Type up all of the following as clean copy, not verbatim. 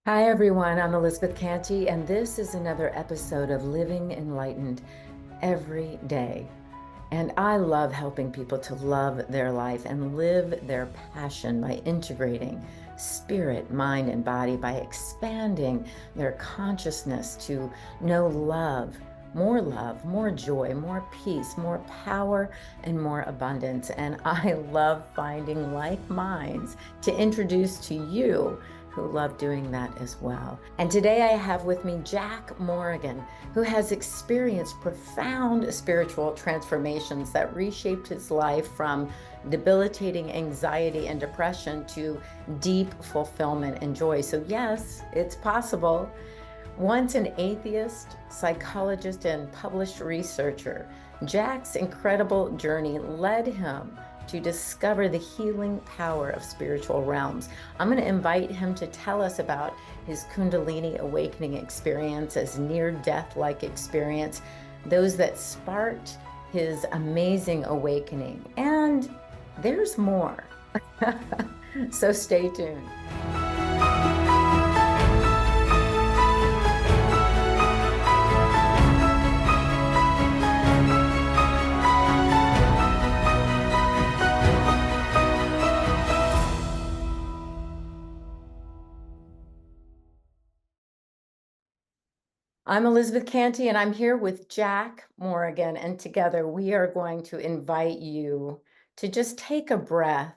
Hi, everyone. I'm Elizabeth Canty, and this is another episode of Living Enlightened Every Day. And I love helping people to love their life and live their passion by integrating spirit, mind, and body, by expanding their consciousness to know love, more joy, more peace, more power, and more abundance. And I love finding like minds to introduce to you who love doing that as well. And today I have with me Jack Morrigan, who has experienced profound spiritual transformations that reshaped his life from debilitating anxiety and depression to deep fulfillment and joy. So yes, it's possible. Once an atheist, psychologist, and published researcher, Jack's incredible journey led him to discover the healing power of spiritual realms. I'm going to invite him to tell us about his Kundalini awakening experience, as near-death-like experience, those that sparked his amazing awakening. And there's more. So stay tuned. I'm Elizabeth Canty, and I'm here with Jack Morrigan, and together we are going to invite you to just take a breath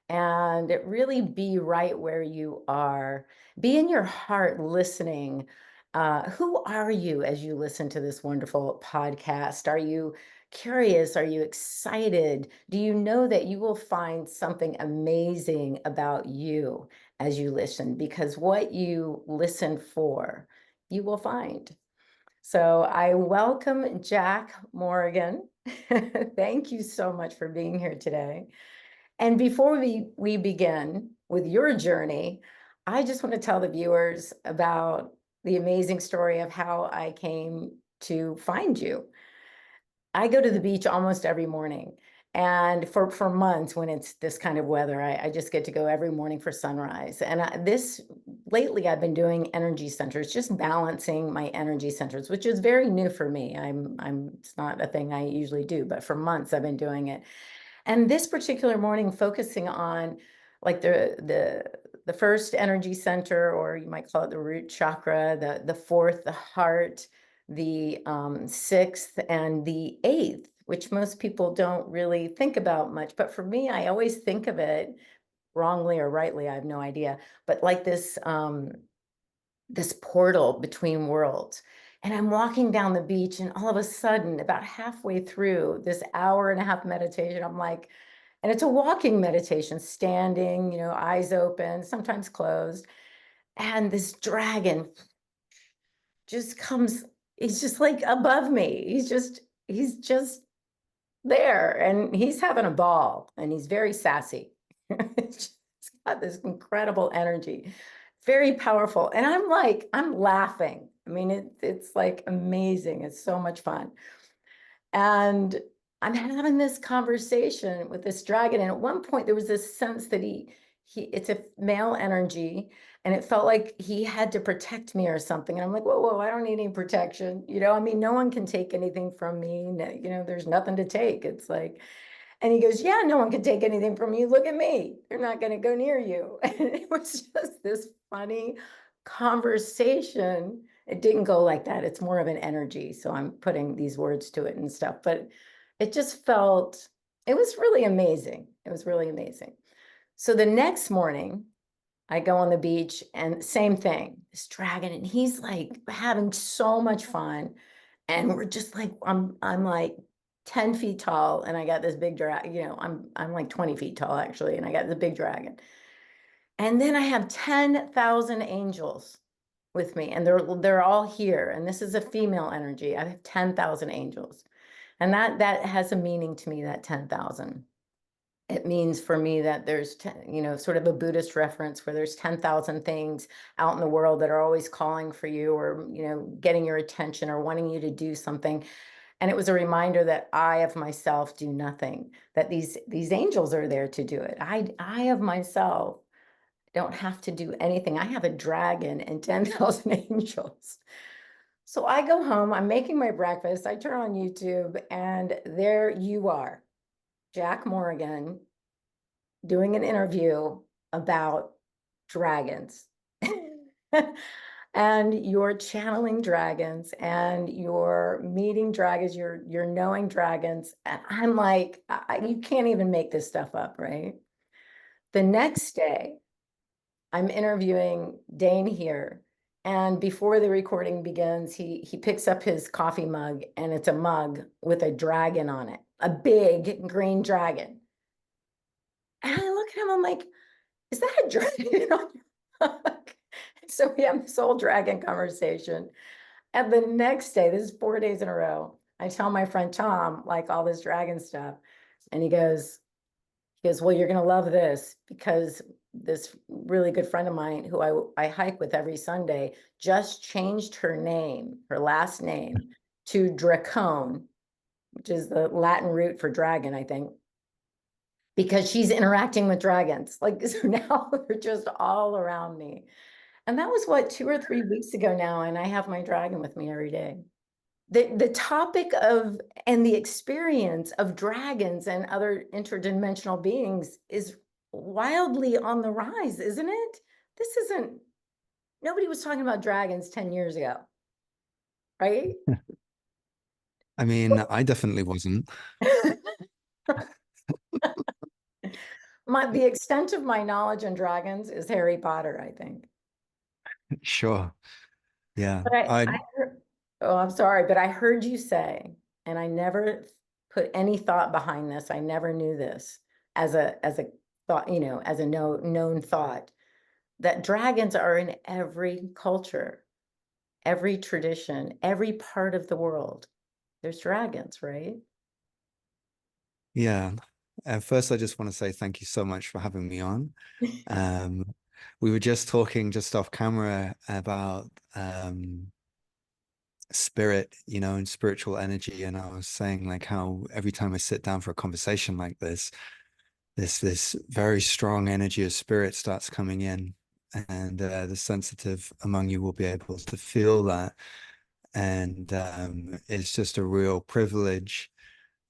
and really be right where you are. Be in your heart listening. Who are you as you listen to this wonderful podcast? Are you curious? Are you excited? Do you know that you will find something amazing about you as you listen? Because what you listen for, you will find. So I welcome Jack Morrigan. Thank you so much for being here today. And before we begin with your journey, I just want to tell the viewers about the amazing story of how I came to find you. I go to the beach almost every morning. And for months, when it's this kind of weather, I just get to go every morning for sunrise. And lately, I've been doing energy centers, just balancing my energy centers, which is very new for me. It's not a thing I usually do, but for months I've been doing it. And this particular morning, focusing on like the first energy center, or you might call it the root chakra, the fourth, the heart, the sixth, and the eighth, which most people don't really think about much. But for me, I always think of it wrongly or rightly, I have no idea, but like this portal between worlds. And I'm walking down the beach, and all of a sudden, about halfway through this hour and a half meditation, I'm like, and it's a walking meditation, standing, eyes open, sometimes closed. And this dragon just comes, he's just like above me. He's just there, and he's having a ball, and he's very sassy. It's got this incredible energy, very powerful. And I'm laughing. I mean, it's like amazing. It's so much fun. And I'm having this conversation with this dragon. And at one point, there was this sense that it's a male energy, and it felt like he had to protect me or something. And I'm like, whoa, I don't need any protection. I mean, no one can take anything from me. There's nothing to take. It's like, and he goes, yeah, no one can take anything from you. Look at me. They're not going to go near you. And it was just this funny conversation. It didn't go like that. It's more of an energy. So I'm putting these words to it and stuff. But it just felt, it was really amazing. It was really amazing. So the next morning, I go on the beach, and same thing, this dragon, and he's like having so much fun. And we're just like, I'm like 10 feet tall, and I got this big dragon, I'm like 20 feet tall actually, and I got the big dragon. And then I have 10,000 angels with me, and they're all here. And this is a female energy. I have 10,000 angels. And that has a meaning to me, that 10,000. It means for me that there's, sort of a Buddhist reference where there's 10,000 things out in the world that are always calling for you, or, getting your attention or wanting you to do something. And it was a reminder that I of myself do nothing, that these angels are there to do it. I of myself don't have to do anything. I have a dragon and 10,000 angels. So I go home, I'm making my breakfast, I turn on YouTube, and there you are, Jack Morrigan, doing an interview about dragons. And you're channeling dragons and you're meeting dragons, you're knowing dragons. And I'm like, you can't even make this stuff up, right? The next day, I'm interviewing Dane here. And before the recording begins, he picks up his coffee mug, and it's a mug with a dragon on it, a big green dragon. And I look at him, I'm like, is that a dragon on your mug? So we have this whole dragon conversation. And the next day, this is 4 days in a row, I tell my friend Tom, like, all this dragon stuff. And he goes, well, you're going to love this, because this really good friend of mine who I hike with every Sunday just changed her name, her last name, to Dracone, which is the Latin root for dragon, I think, because she's interacting with dragons. Like, so now they're just all around me. And that was what, 2 or 3 weeks ago now, and I have my dragon with me every day. The topic of and the experience of dragons and other interdimensional beings is wildly on the rise, isn't it? This isn't, nobody was talking about dragons 10 years ago, right? I mean, I definitely wasn't. The extent of my knowledge on dragons is Harry Potter, I think. Sure. Yeah. But oh, I'm sorry, but I heard you say, and I never put any thought behind this. I never knew this as a thought, as a known thought, that dragons are in every culture, every tradition, every part of the world. There's dragons, right? Yeah. First, I just want to say thank you so much for having me on. Um, we were just talking just off camera about spirit, and spiritual energy. And I was saying like how every time I sit down for a conversation like this very strong energy of spirit starts coming in, and the sensitive among you will be able to feel that. And it's just a real privilege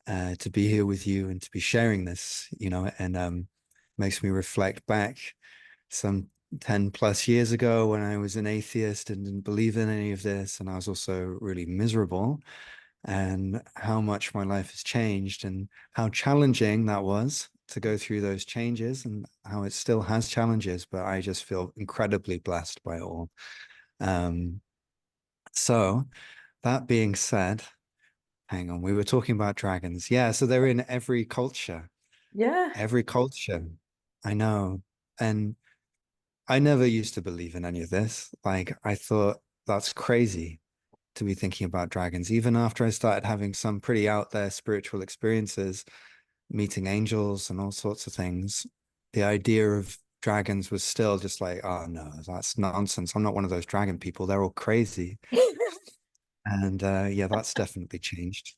to be here with you and to be sharing this, and makes me reflect back some 10 plus years ago when I was an atheist and didn't believe in any of this. And I was also really miserable, and how much my life has changed and how challenging that was to go through those changes, and how it still has challenges, but I just feel incredibly blessed by it all. Um, so that being said, hang on, we were talking about dragons. Yeah, so they're in every culture. Yeah. Every culture. I know. And I never used to believe in any of this. Like, I thought that's crazy to be thinking about dragons. Even after I started having some pretty out there spiritual experiences, meeting angels and all sorts of things, the idea of dragons was still just like, oh no, that's nonsense. I'm not one of those dragon people. They're all crazy. And yeah, that's definitely changed.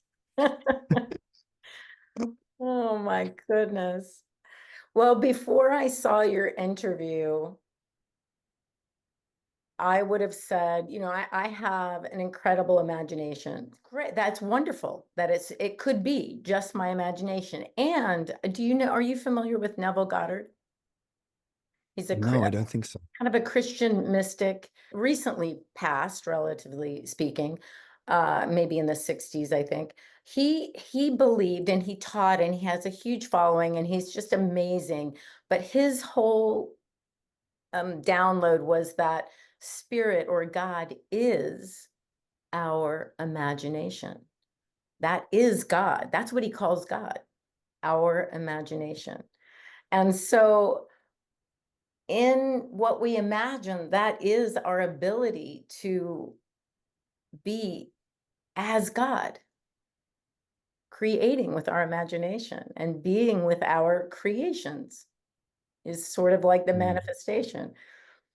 Oh my goodness. Well, before I saw your interview, I would have said, I have an incredible imagination. Great. That's wonderful that it could be just my imagination. And are you familiar with Neville Goddard? He's No, I don't think so. kind of a Christian mystic, recently passed, relatively speaking, maybe in the 60s, I think. He believed and he taught, and he has a huge following, and he's just amazing. But his whole download was that spirit or God is our imagination. That is God. That's what he calls God, our imagination. And so, in what we imagine, that is our ability to be as God, creating with our imagination and being with our creations is sort of like the Mm. manifestation.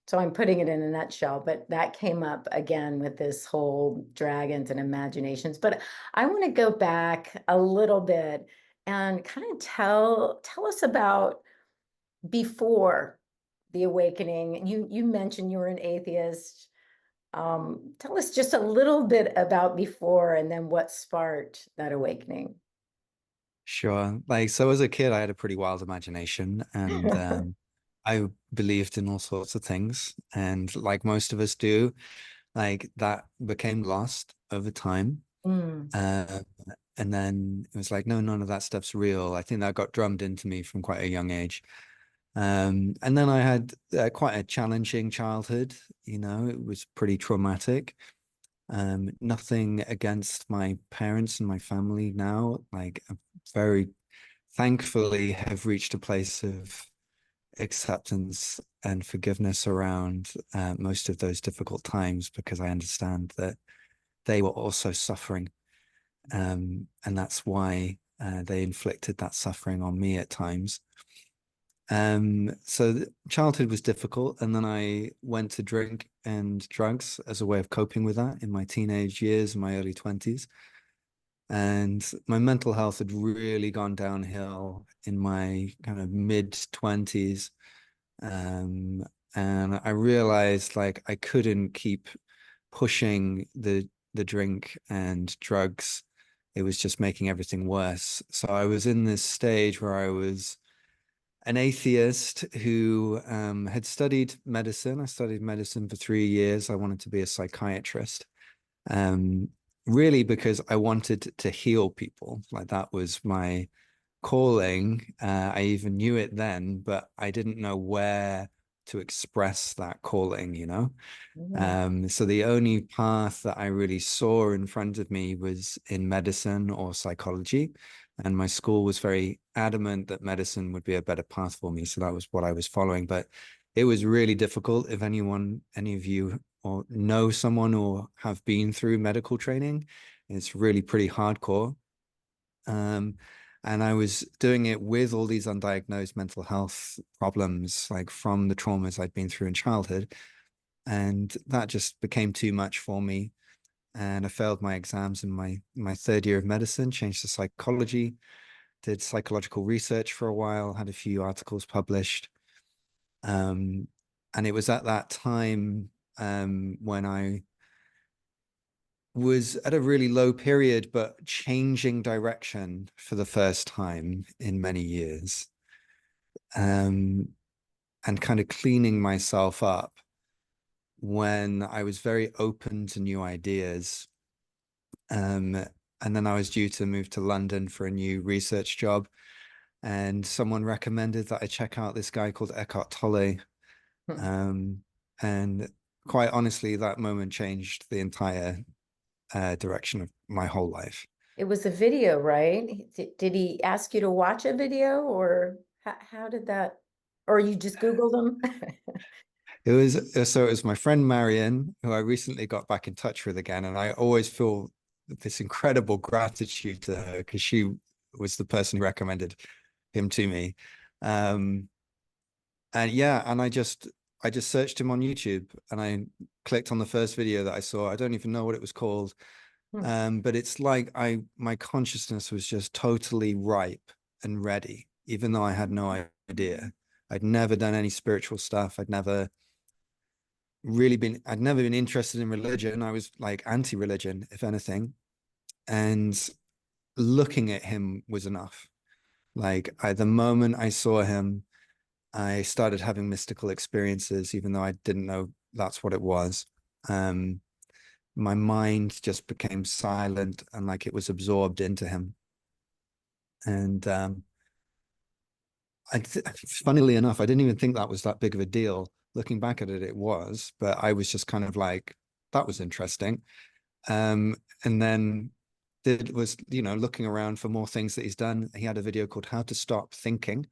So I'm putting it in a nutshell, but that came up again with this whole dragons and imaginations. But I want to go back a little bit and kind of tell us about before the awakening. You mentioned you were an atheist. Tell us just a little bit about before and then what sparked that awakening. Sure. Like, so as a kid, I had a pretty wild imagination, and I believed in all sorts of things. And like most of us do, like that became lost over time. Mm, Uh, and then it was like, no, none of that stuff's real. I think that got drummed into me from quite a young age. And then I had quite a challenging childhood. It was pretty traumatic. Nothing against my parents and my family now. Like, I very thankfully have reached a place of acceptance and forgiveness around most of those difficult times, because I understand that they were also suffering. And that's why they inflicted that suffering on me at times. So childhood was difficult, and then I went to drink and drugs as a way of coping with that in my teenage years, my early 20s. And my mental health had really gone downhill in my kind of mid 20s. Um, and I realized like I couldn't keep pushing the drink and drugs. It was just making everything worse. So I was in this stage where I was an atheist who had studied medicine. I studied medicine for 3 years. I wanted to be a psychiatrist, um, really because I wanted to heal people. Like that was my calling. I even knew it then, but I didn't know where to express that calling. mm, So the only path that I really saw in front of me was in medicine or psychology. And my school was very adamant that medicine would be a better path for me. So that was what I was following. But it was really difficult. If any of you or know someone or have been through medical training, it's really pretty hardcore. Um, and I was doing it with all these undiagnosed mental health problems, like from the traumas I'd been through in childhood. And that just became too much for me. And I failed my exams in my third year of medicine, changed to psychology, did psychological research for a while, had a few articles published. Um, and it was at that time when I was at a really low period, but changing direction for the first time in many years, um, and kind of cleaning myself up when I was very open to new ideas. Um, and then I was due to move to London for a new research job, and someone recommended that I check out this guy called Eckhart Tolle. mm. Um, and quite honestly, that moment changed the entire direction of my whole life. It was a video, right? Did he ask you to watch a video or how did that, or you just Googled them? It was my friend Marion, who I recently got back in touch with again, and I always feel this incredible gratitude to her because she was the person who recommended him to me. Um, and yeah, and I just searched him on YouTube, and I clicked on the first video that I saw. I don't even know what it was called. Hmm. But it's like my consciousness was just totally ripe and ready, even though I had no idea. I'd never done any spiritual stuff. I'd never been interested in religion. I was like anti-religion, if anything. And looking at him was enough. The moment I saw him, I started having mystical experiences, even though I didn't know that's what it was. Um, my mind just became silent and like it was absorbed into him. And funnily enough, I didn't even think that was that big of a deal. Looking back at it, it was, but I was just kind of like, that was interesting. And then did was looking around for more things that he's done. He had a video called "How to Stop Thinking."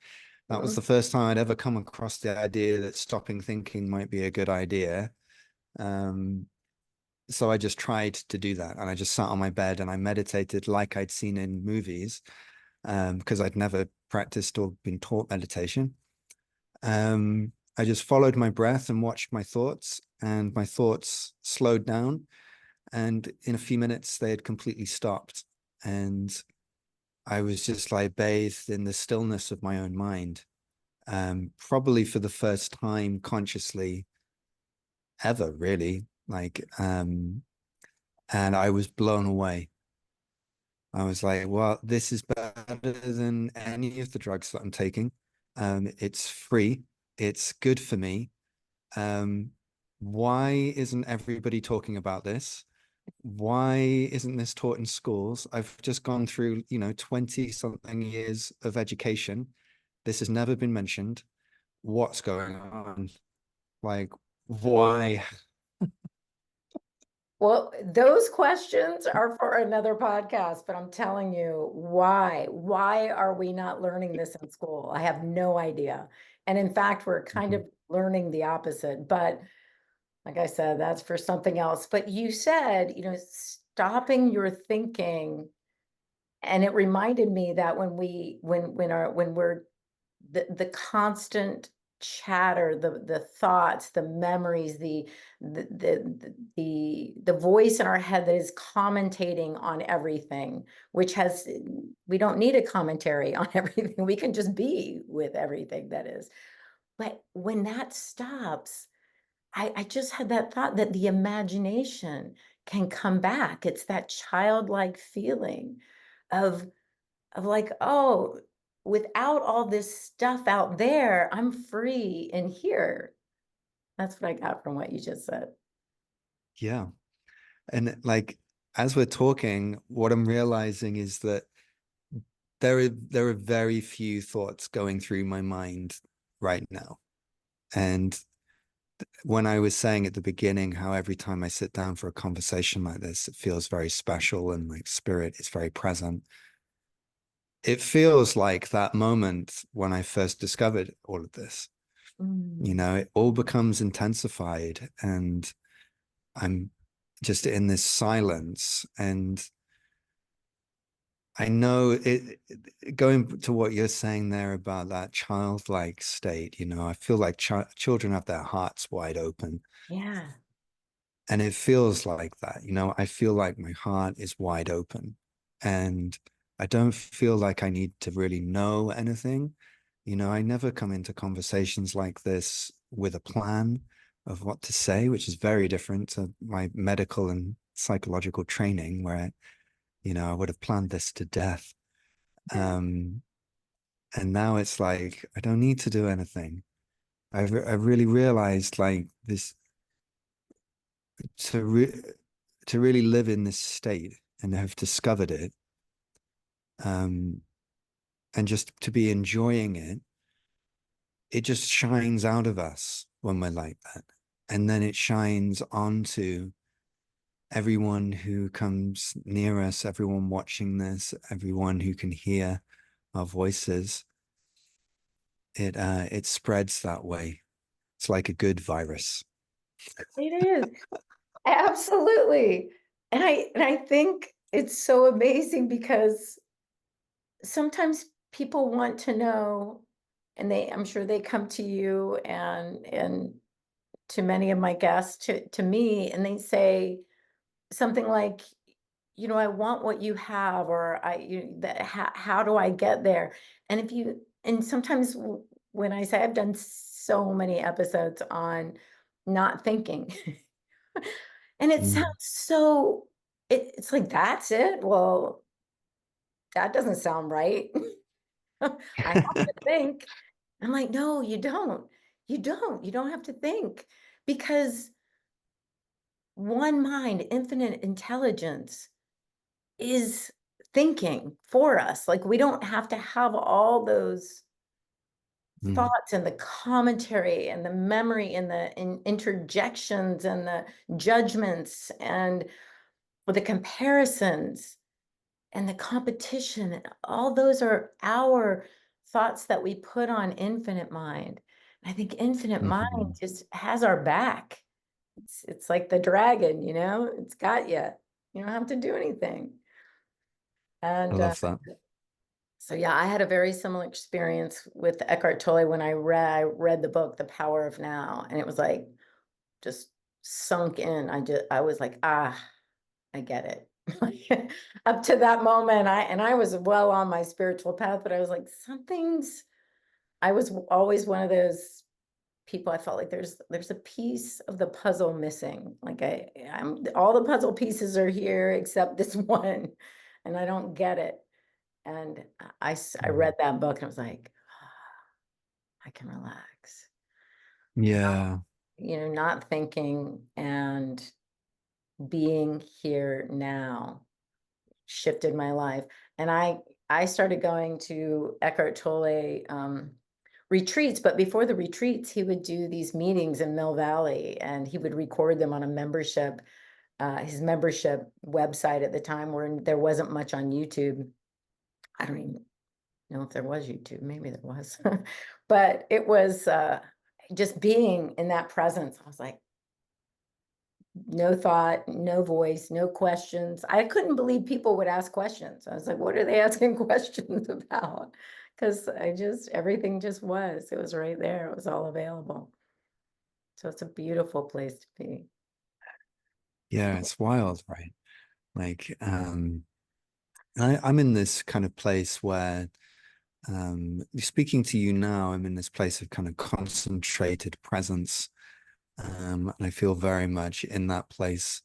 That was the Mm. first time I'd ever come across the idea that stopping thinking might be a good idea. Um, so I just tried to do that, and I just sat on my bed and I meditated like I'd seen in movies, because I'd never practiced or been taught meditation. I just followed my breath and watched my thoughts, and my thoughts slowed down. And in a few minutes, they had completely stopped. And I was just like bathed in the stillness of my own mind. probably for the first time consciously ever, really. And I was blown away. I was like, well, this is better than any of the drugs that I'm taking. It's free. It's good for me. Um, why isn't everybody talking about this? Why isn't this taught in schools? I've just gone through, 20 something years of education. This has never been mentioned. What's going on? Like, why? Well, those questions are for another podcast, but I'm telling you, why? Why are we not learning this in school? I have no idea. And in fact, we're kind Mhm. of learning the opposite. But like I said, that's for something else. But you said, stopping your thinking, and it reminded me that when we're the constant chatter, the thoughts, the memories, the voice in our head that is commentating on everything, which has we don't need a commentary on everything. We can just be with everything that is. But when that stops, I just had that thought that the imagination can come back. It's that childlike feeling of like, oh, without all this stuff out there, I'm free in here. That's what I got from what you just said. Yeah. And like, as we're talking, what I'm realizing is that there are very few thoughts going through my mind right now. And when I was saying at the beginning how every time I sit down for a conversation like this, it feels very special and like spirit is very present. It feels like that moment when I first discovered all of this. Mm. It all becomes intensified and I'm just in this silence. And I know going to what you're saying there about that childlike state, I feel like children have their hearts wide open. Yeah. And it feels like that, I feel like my heart is wide open and I don't feel like I need to really know anything. I never come into conversations like this with a plan of what to say, which is very different to my medical and psychological training, where, I would have planned this to death. Um, and now it's like, I don't need to do anything. I've really realized like this to re to really live in this state and have discovered it, um, and just to be enjoying it, it just shines out of us when we're like that. And then it shines onto everyone who comes near us, everyone watching this, everyone who can hear our voices. It spreads that way. It's like a good virus. It is. Absolutely. And I think it's so amazing because sometimes people want to know, and I'm sure they come to you and to many of my guests, to me, and they say something like, I want what you have, or how do I get there? And sometimes when I say, I've done so many episodes on not thinking, and it sounds Mm. so, it's like, that's it. Well, that doesn't sound right. I have to think. I'm like, no, you don't. You don't have to think, because one mind, infinite intelligence, is thinking for us. Like, we don't have to have all those Mm. thoughts and the commentary and the memory and the interjections and the judgments and the comparisons and the competition. And all those are our thoughts that we put on infinite mind. I think infinite mind Mhm. just has our back. It's like the dragon, it's got you. You don't have to do anything. I And love that. so yeah, I had a very similar experience with Eckhart Tolle when I read the book The Power of Now, and it was like just sunk in. I was like, I get it. Up to that moment, I was well on my spiritual path, but I was like, something's I was always one of those people. I felt like there's a piece of the puzzle missing. Like I'm all the puzzle pieces are here except this one, and I don't get it. And I Mm. read that book and I was like, I can relax. Yeah. Not thinking and being here now shifted my life. And I started going to Eckhart Tolle retreats, but before the retreats, he would do these meetings in Mill Valley and he would record them on a membership, his membership website at the time where there wasn't much on YouTube. I don't even know if there was YouTube, maybe there was, but it was just being in that presence. I was like, no thought, no voice, no questions. I couldn't believe people would ask questions. I was like, what are they asking questions about? Because everything just was. It was right there. It was all available. So it's a beautiful place to be. Yeah, it's wild, right? Like, I'm in this kind of place where, speaking to you now, I'm in this place of kind of concentrated presence. And I feel very much in that place.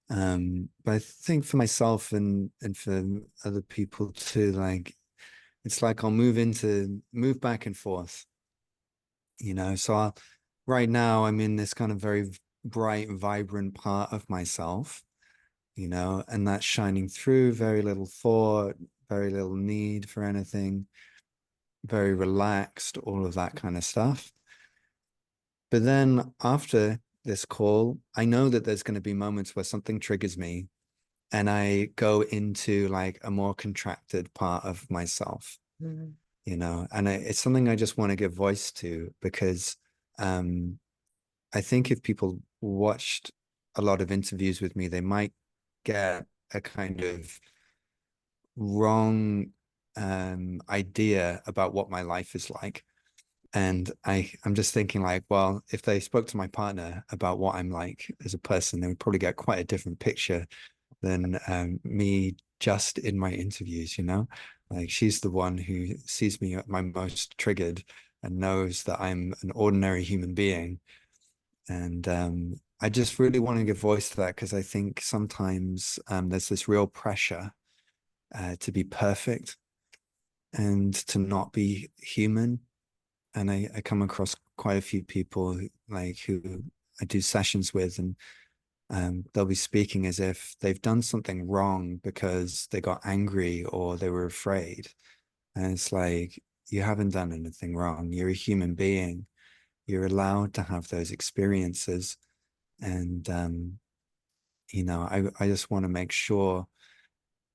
But I think for myself and for other people too, like it's like I'll move back and forth, So right now I'm in this kind of very bright, vibrant part of myself, and that's shining through, very little thought, very little need for anything, very relaxed, all of that kind of stuff. But then after this call, I know that there's going to be moments where something triggers me and I go into like a more contracted part of myself, Mhm. and it's something I just want to give voice to because um, I think if people watched a lot of interviews with me, they might get a kind of wrong idea about what my life is like. And I'm just thinking like, well, if they spoke to my partner about what I'm like as a person, they would probably get quite a different picture than me just in my interviews. Like she's the one who sees me at my most triggered and knows that I'm an ordinary human being. And I just really want to give voice to that because I think sometimes there's this real pressure to be perfect and to not be human. And I come across quite a few people who I do sessions with, and they'll be speaking as if they've done something wrong because they got angry or they were afraid. And it's like, you haven't done anything wrong. You're a human being. You're allowed to have those experiences. And, I just want to make sure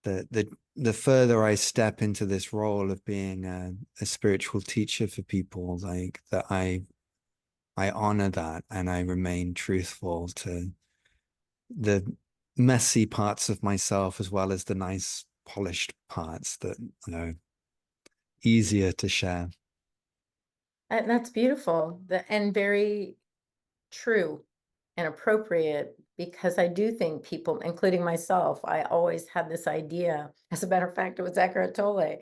that the further I step into this role of being a spiritual teacher for people, like that I honor that and I remain truthful to the messy parts of myself as well as the nice polished parts that easier to share. And that's beautiful and very true and appropriate because I do think people, including myself, I always had this idea. As a matter of fact, it was Eckhart Tolle.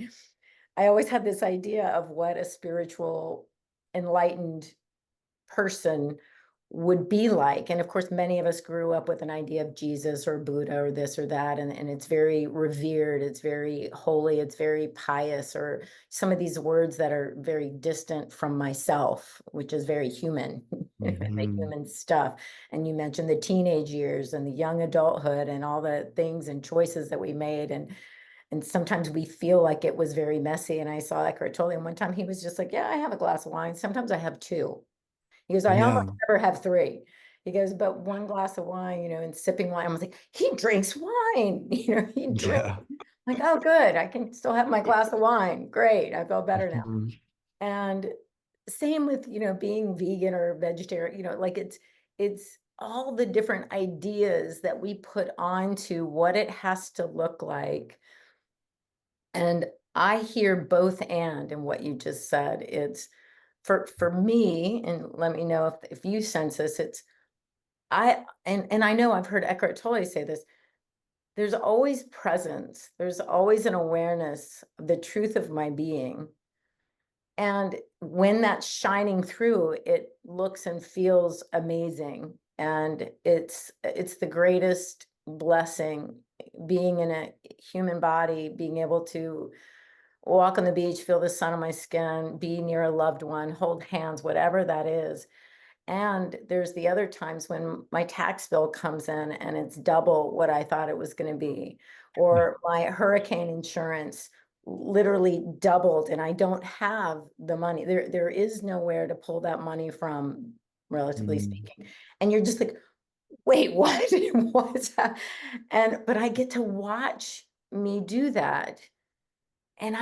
I always had this idea of what a spiritual, enlightened person would be like. And of course, many of us grew up with an idea of Jesus or Buddha or this or that. And it's very revered, it's very holy, it's very pious, or some of these words that are very distant from myself, which is very human, the Mhm. human stuff. And you mentioned the teenage years and the young adulthood and all the things and choices that we made. And sometimes we feel like it was very messy. And I saw Eckhart Tolle, and one time he was just like, yeah, I have a glass of wine. Sometimes I have two. He goes, I almost Yeah, never have three. He goes, but one glass of wine, and sipping wine. I was like, he drinks wine, he drinks. yeah. Like, oh, good. I can still have my glass of wine. Great. I feel better now. Mhm. And same with, being vegan or vegetarian, like it's all the different ideas that we put onto what it has to look like. And I hear both and in what you just said. It's for me, and let me know if you sense this, it's and I know I've heard Eckhart Tolle say this, there's always presence, there's always an awareness of the truth of my being. And when that's shining through, it looks and feels amazing. And it's the greatest blessing, being in a human body, being able to walk on the beach, feel the sun on my skin, be near a loved one, hold hands, whatever that is. And there's the other times when my tax bill comes in and it's double what I thought it was going to be, or my hurricane insurance literally doubled and I don't have the money. There is nowhere to pull that money from, relatively Mm. speaking. And you're just like, wait, what? What's that? But I get to watch me do that. And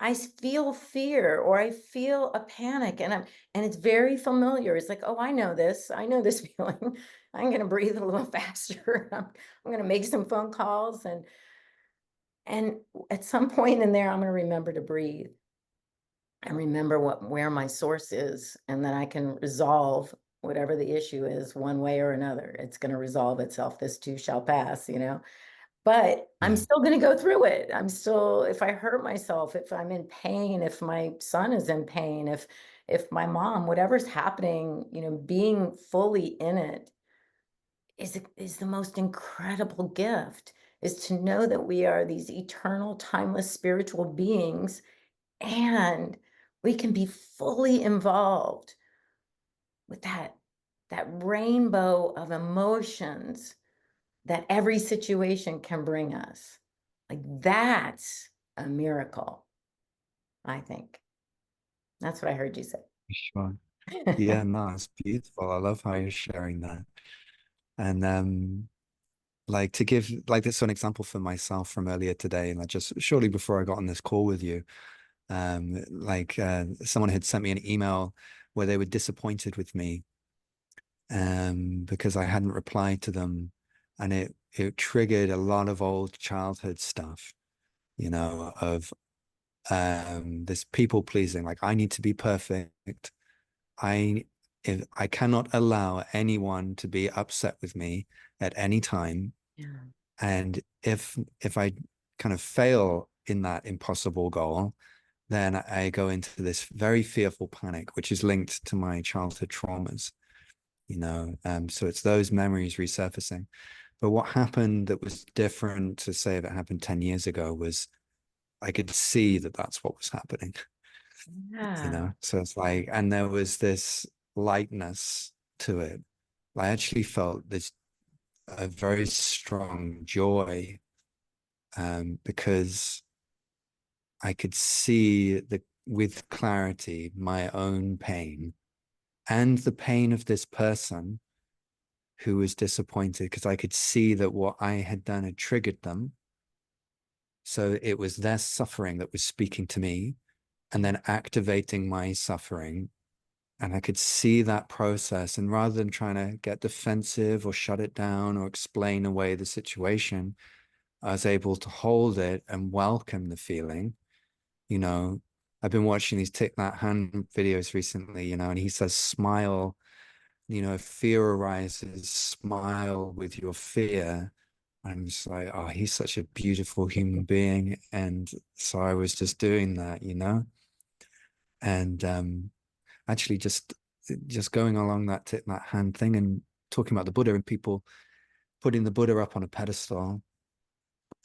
I feel fear, or I feel a panic, and it's very familiar. It's like, oh, I know this. I know this feeling. I'm gonna breathe a little faster. I'm gonna make some phone calls, and at some point in there, I'm gonna remember to breathe and remember where my source is, and then I can resolve whatever the issue is one way or another. It's gonna resolve itself. This too shall pass, you know? But I'm Yeah. still going to go through it. I'm still, if I hurt myself, if I'm in pain, if my son is in pain, if my mom, whatever's happening, you know, being fully in it is the most incredible gift, is to know that we are these eternal, timeless spiritual beings, and we can be fully involved with that rainbow of emotions that every situation can bring us. Like, that's a miracle, I think. That's what I heard you say. Sure. Yeah, no, it's beautiful. I love how you're sharing that. And like to give like this one example for myself from earlier today, like just shortly before I got on this call with you, someone had sent me an email where they were disappointed with me because I hadn't replied to them, and it triggered a lot of old childhood stuff, you know, of this people pleasing, like I need to be perfect. I if I cannot allow anyone to be upset with me at any time. Yeah. And if I kind of fail in that impossible goal, then I go into this very fearful panic, which is linked to my childhood traumas, you know. So it's those memories resurfacing. But what happened that was different to say if it happened 10 years ago was I could see that that's what was happening, you Yeah. know. So it's like, and there was this lightness to it. I actually felt this a very strong joy because I could see with clarity my own pain and the pain of this person who was disappointed, because I could see that what I had done had triggered them. So it was their suffering that was speaking to me and then activating my suffering. And I could see that process. And rather than trying to get defensive or shut it down or explain away the situation, I was able to hold it and welcome the feeling. You know, I've been watching these Take That Hand videos recently, you know, and he says, smile, you know, if fear arises, smile with your fear. I'm just like, oh, he's such a beautiful human being. And so I was just doing that, you know, and actually just going along that Take That Hand thing and talking about the Buddha and people putting the Buddha up on a pedestal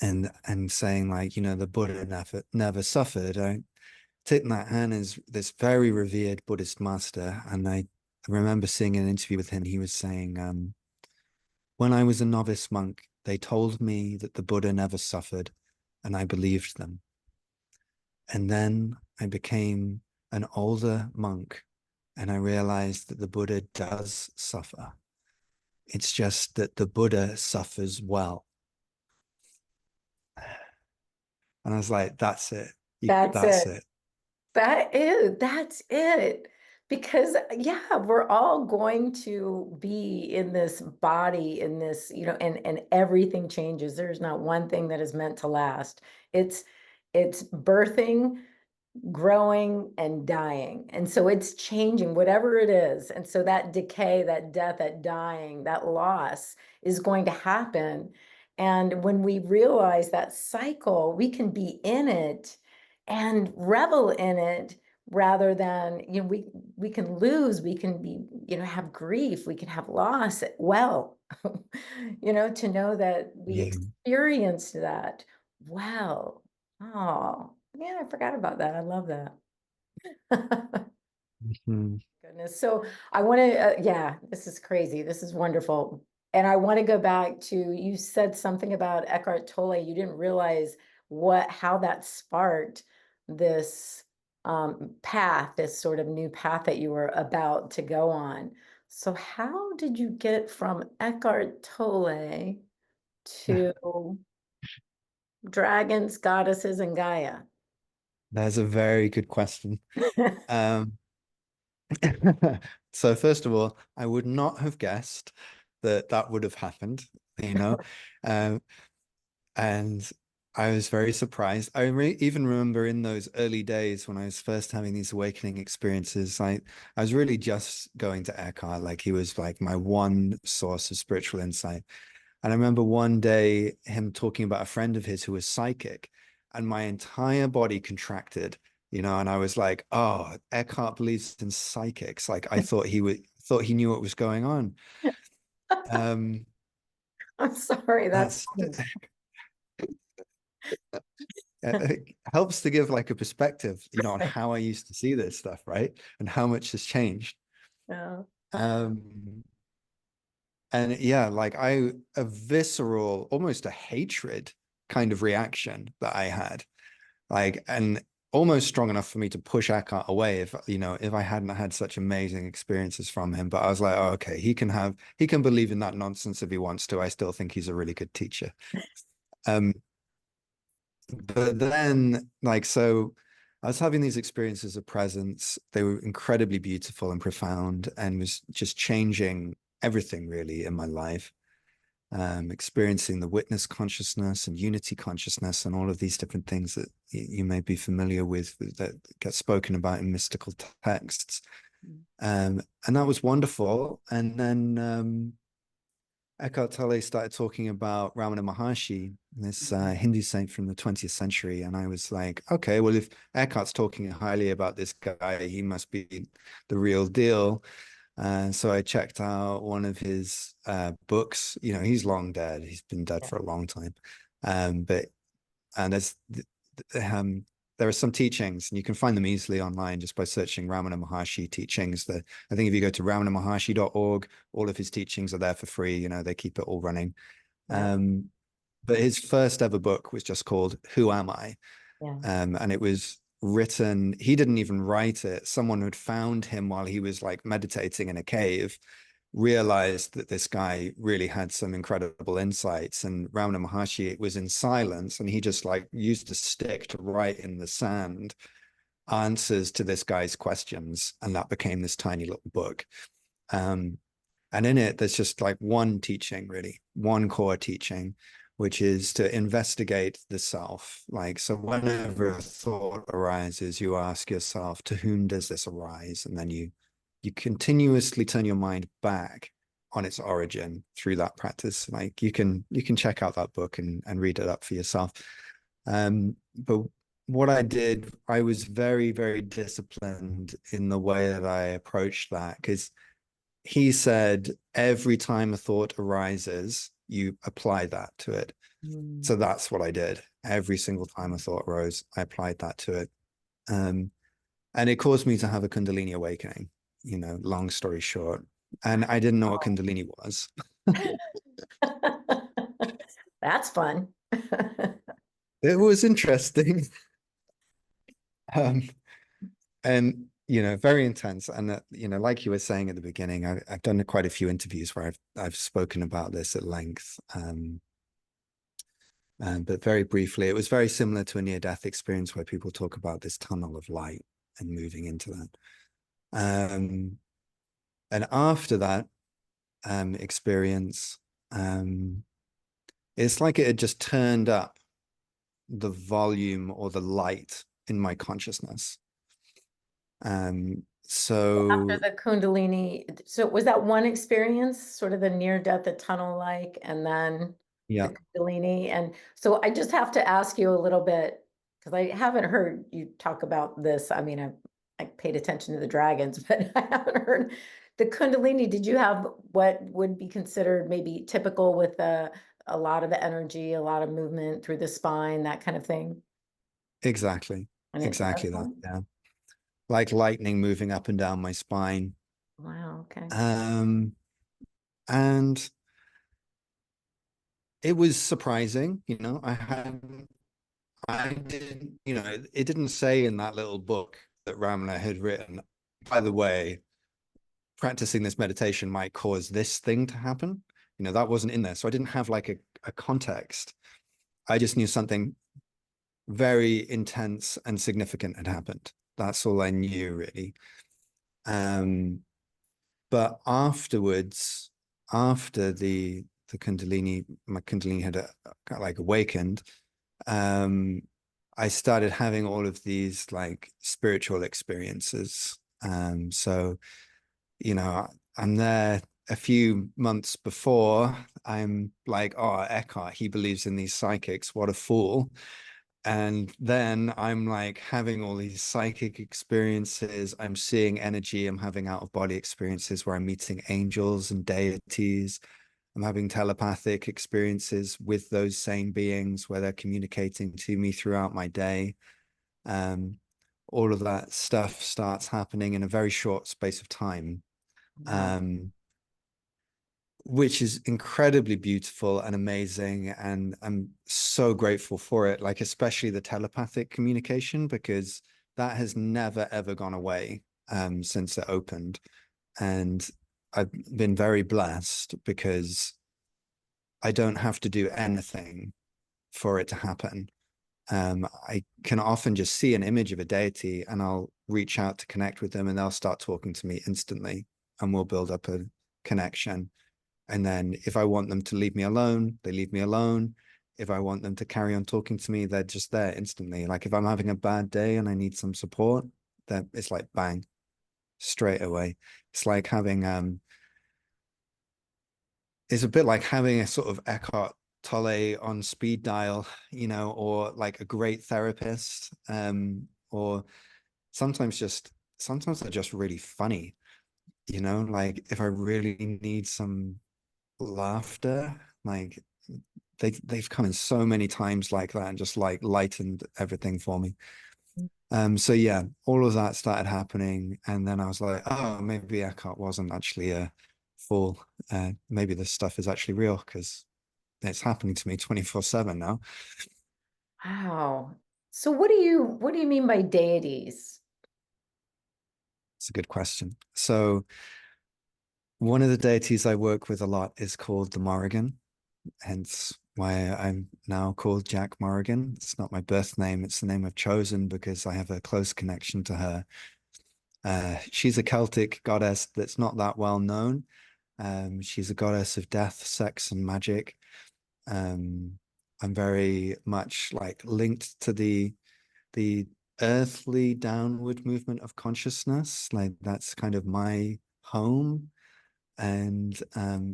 and saying like, you know, the Buddha never suffered. Thich Nhat Hanh is this very revered Buddhist master, and I remember seeing an interview with him. He was saying, when I was a novice monk, they told me that the Buddha never suffered, and I believed them. And then I became an older monk, and I realized that the Buddha does suffer. It's just that the Buddha suffers well. And I was like, that's it. That's That's it. it. That's it. Because yeah, we're all going to be in this body, in this, you know, and everything changes. There's not one thing that is meant to last. It's it's birthing, growing, and dying. And so it's changing, whatever it is. And so that decay, that death, that dying, that loss is going to happen. And when we realize that cycle, we can be in it and revel in it rather than, we can lose, we can be, have grief, we can have loss. Well, to know that we Yeah. experienced that. Wow. Oh, yeah, I forgot about that. I love that. Mhm. Goodness. So I want to, yeah, this is crazy. This is wonderful. And I want to go back to, you said something about Eckhart Tolle. You didn't realize how that sparked this path, this sort of new path that you were about to go on. So how did you get from Eckhart Tolle to dragons, goddesses, and Gaia? That's a very good question. Um, so first of all, I would not have guessed that that would have happened, you know. Um, and I was very surprised. I re even remember in those early days when I was first having these awakening experiences, I was really just going to Eckhart, like he was like my one source of spiritual insight. And I remember one day him talking about a friend of his who was psychic, and my entire body contracted, and I was like, oh, Eckhart believes in psychics. Like I thought he knew what was going on. Um, I'm sorry, that's that's funny. it helps to give like a perspective, on how I used to see this stuff, right? And how much has changed. Yeah. Um, and yeah, like a visceral, almost a hatred kind of reaction that I had, like, and almost strong enough for me to push Eckhart away if I hadn't had such amazing experiences from him. But I was like, oh, okay, he can believe in that nonsense if he wants to. I still think he's a really good teacher. Um, but then so I was having these experiences of presence. They were incredibly beautiful and profound and was just changing everything really in my life. Experiencing the witness consciousness and unity consciousness and all of these different things that you may be familiar with that get spoken about in mystical texts. And that was wonderful. And then Eckhart Tolle started talking about Ramana Maharshi, this Hindu saint from the 20th century. And I was like, okay, well, if Eckhart's talking highly about this guy, he must be the real deal. So I checked out one of his books. He's long dead. He's been dead for a long time. But and um, there are some teachings, and you can find them easily online just by searching Ramana Maharshi teachings. I think if you go to ramanamaharshi.org, all of his teachings are there for free. They keep it all running. Yeah. But his first ever book was just called Who Am I? Yeah. And it was written, he didn't even write it. Someone had found him while he was like meditating in a cave, realized that this guy really had some incredible insights. And Ramana Maharshi was in silence, and he just like used a stick to write in the sand answers to this guy's questions. And that became this tiny little book. Um, and in it, there's just like one teaching, really, one core teaching, which is to investigate the self. Like, so whenever a thought arises, you ask yourself, to whom does this arise? And then you continuously turn your mind back on its origin through that practice. Like you can check out that book and read it up for yourself. But what I did, I was very, very disciplined in the way that I approached that, because he said every time a thought arises, you apply that to it. Mm. So that's what I did. Every single time a thought arose, I applied that to it. Um, and it caused me to have a Kundalini awakening, long story short. And I didn't know what Kundalini was. That's fun. It was interesting. Um, and very intense. And like you were saying at the beginning, I've done quite a few interviews where I've spoken about this at length. But very briefly, it was very similar to a near-death experience where people talk about this tunnel of light and moving into that. And after that experience, it's like it had just turned up the volume or the light in my consciousness. After So the Kundalini, so was that one experience, sort of the near death, the tunnel like, and then yeah, the Kundalini? And so I just have to ask you a little bit, because I haven't heard you talk about this. I mean, I paid attention to the dragons, but I haven't heard the Kundalini. Did you have what would be considered maybe typical with a lot of energy, a lot of movement through the spine, that kind of thing? Exactly. And it does Exactly that. one? Yeah. Like lightning moving up and down my spine. Wow, okay. Um, and it was surprising, I didn't, it didn't say in that little book that Ramana had written, by the way, practicing this meditation might cause this thing to happen. That wasn't in there. So I didn't have like a context. I just knew something very intense and significant had happened. That's all I knew really. Um, but afterwards, after the Kundalini, my Kundalini had got like awakened, um, I started having all of these like spiritual experiences. So, you know, I'm there a few months before. I'm like, oh, Eckhart, he believes in these psychics. What a fool. And then I'm like having all these psychic experiences. I'm seeing energy. I'm having out of body experiences where I'm meeting angels and deities. I'm having telepathic experiences with those same beings where they're communicating to me throughout my day. Um, all of that stuff starts happening in a very short space of time. Wow. Um, which is incredibly beautiful and amazing. And I'm so grateful for it, like, especially the telepathic communication, because that has never, ever gone away since it opened. And I've been very blessed because I don't have to do anything for it to happen. I can often just see an image of a deity and I'll reach out to connect with them and they'll start talking to me instantly and we'll build up a connection. And then if I want them to leave me alone, they leave me alone. If I want them to carry on talking to me, they're just there instantly. Like if I'm having a bad day and I need some support, then it's like bang, straight away. It's like having it's a bit like having a sort of Eckhart Tolle on speed dial, or like a great therapist, or sometimes they're just really funny, like if I really need some laughter, like they've come in so many times like that and just like lightened everything for me. So yeah, all of that started happening, and then I was like, oh, maybe Eckhart wasn't actually a fool. Maybe this stuff is actually real because it's happening to me 24/7 now. Wow. So what do you mean by deities? It's a good question. So one of the deities I work with a lot is called the Morrigan, hence why I'm now called Jack Morrigan. It's not my birth name, it's the name I've chosen because I have a close connection to her. She's a Celtic goddess that's not that well known. She's a goddess of death, sex, and magic. Um, I'm very much like linked to the earthly downward movement of consciousness. Like that's kind of my home. And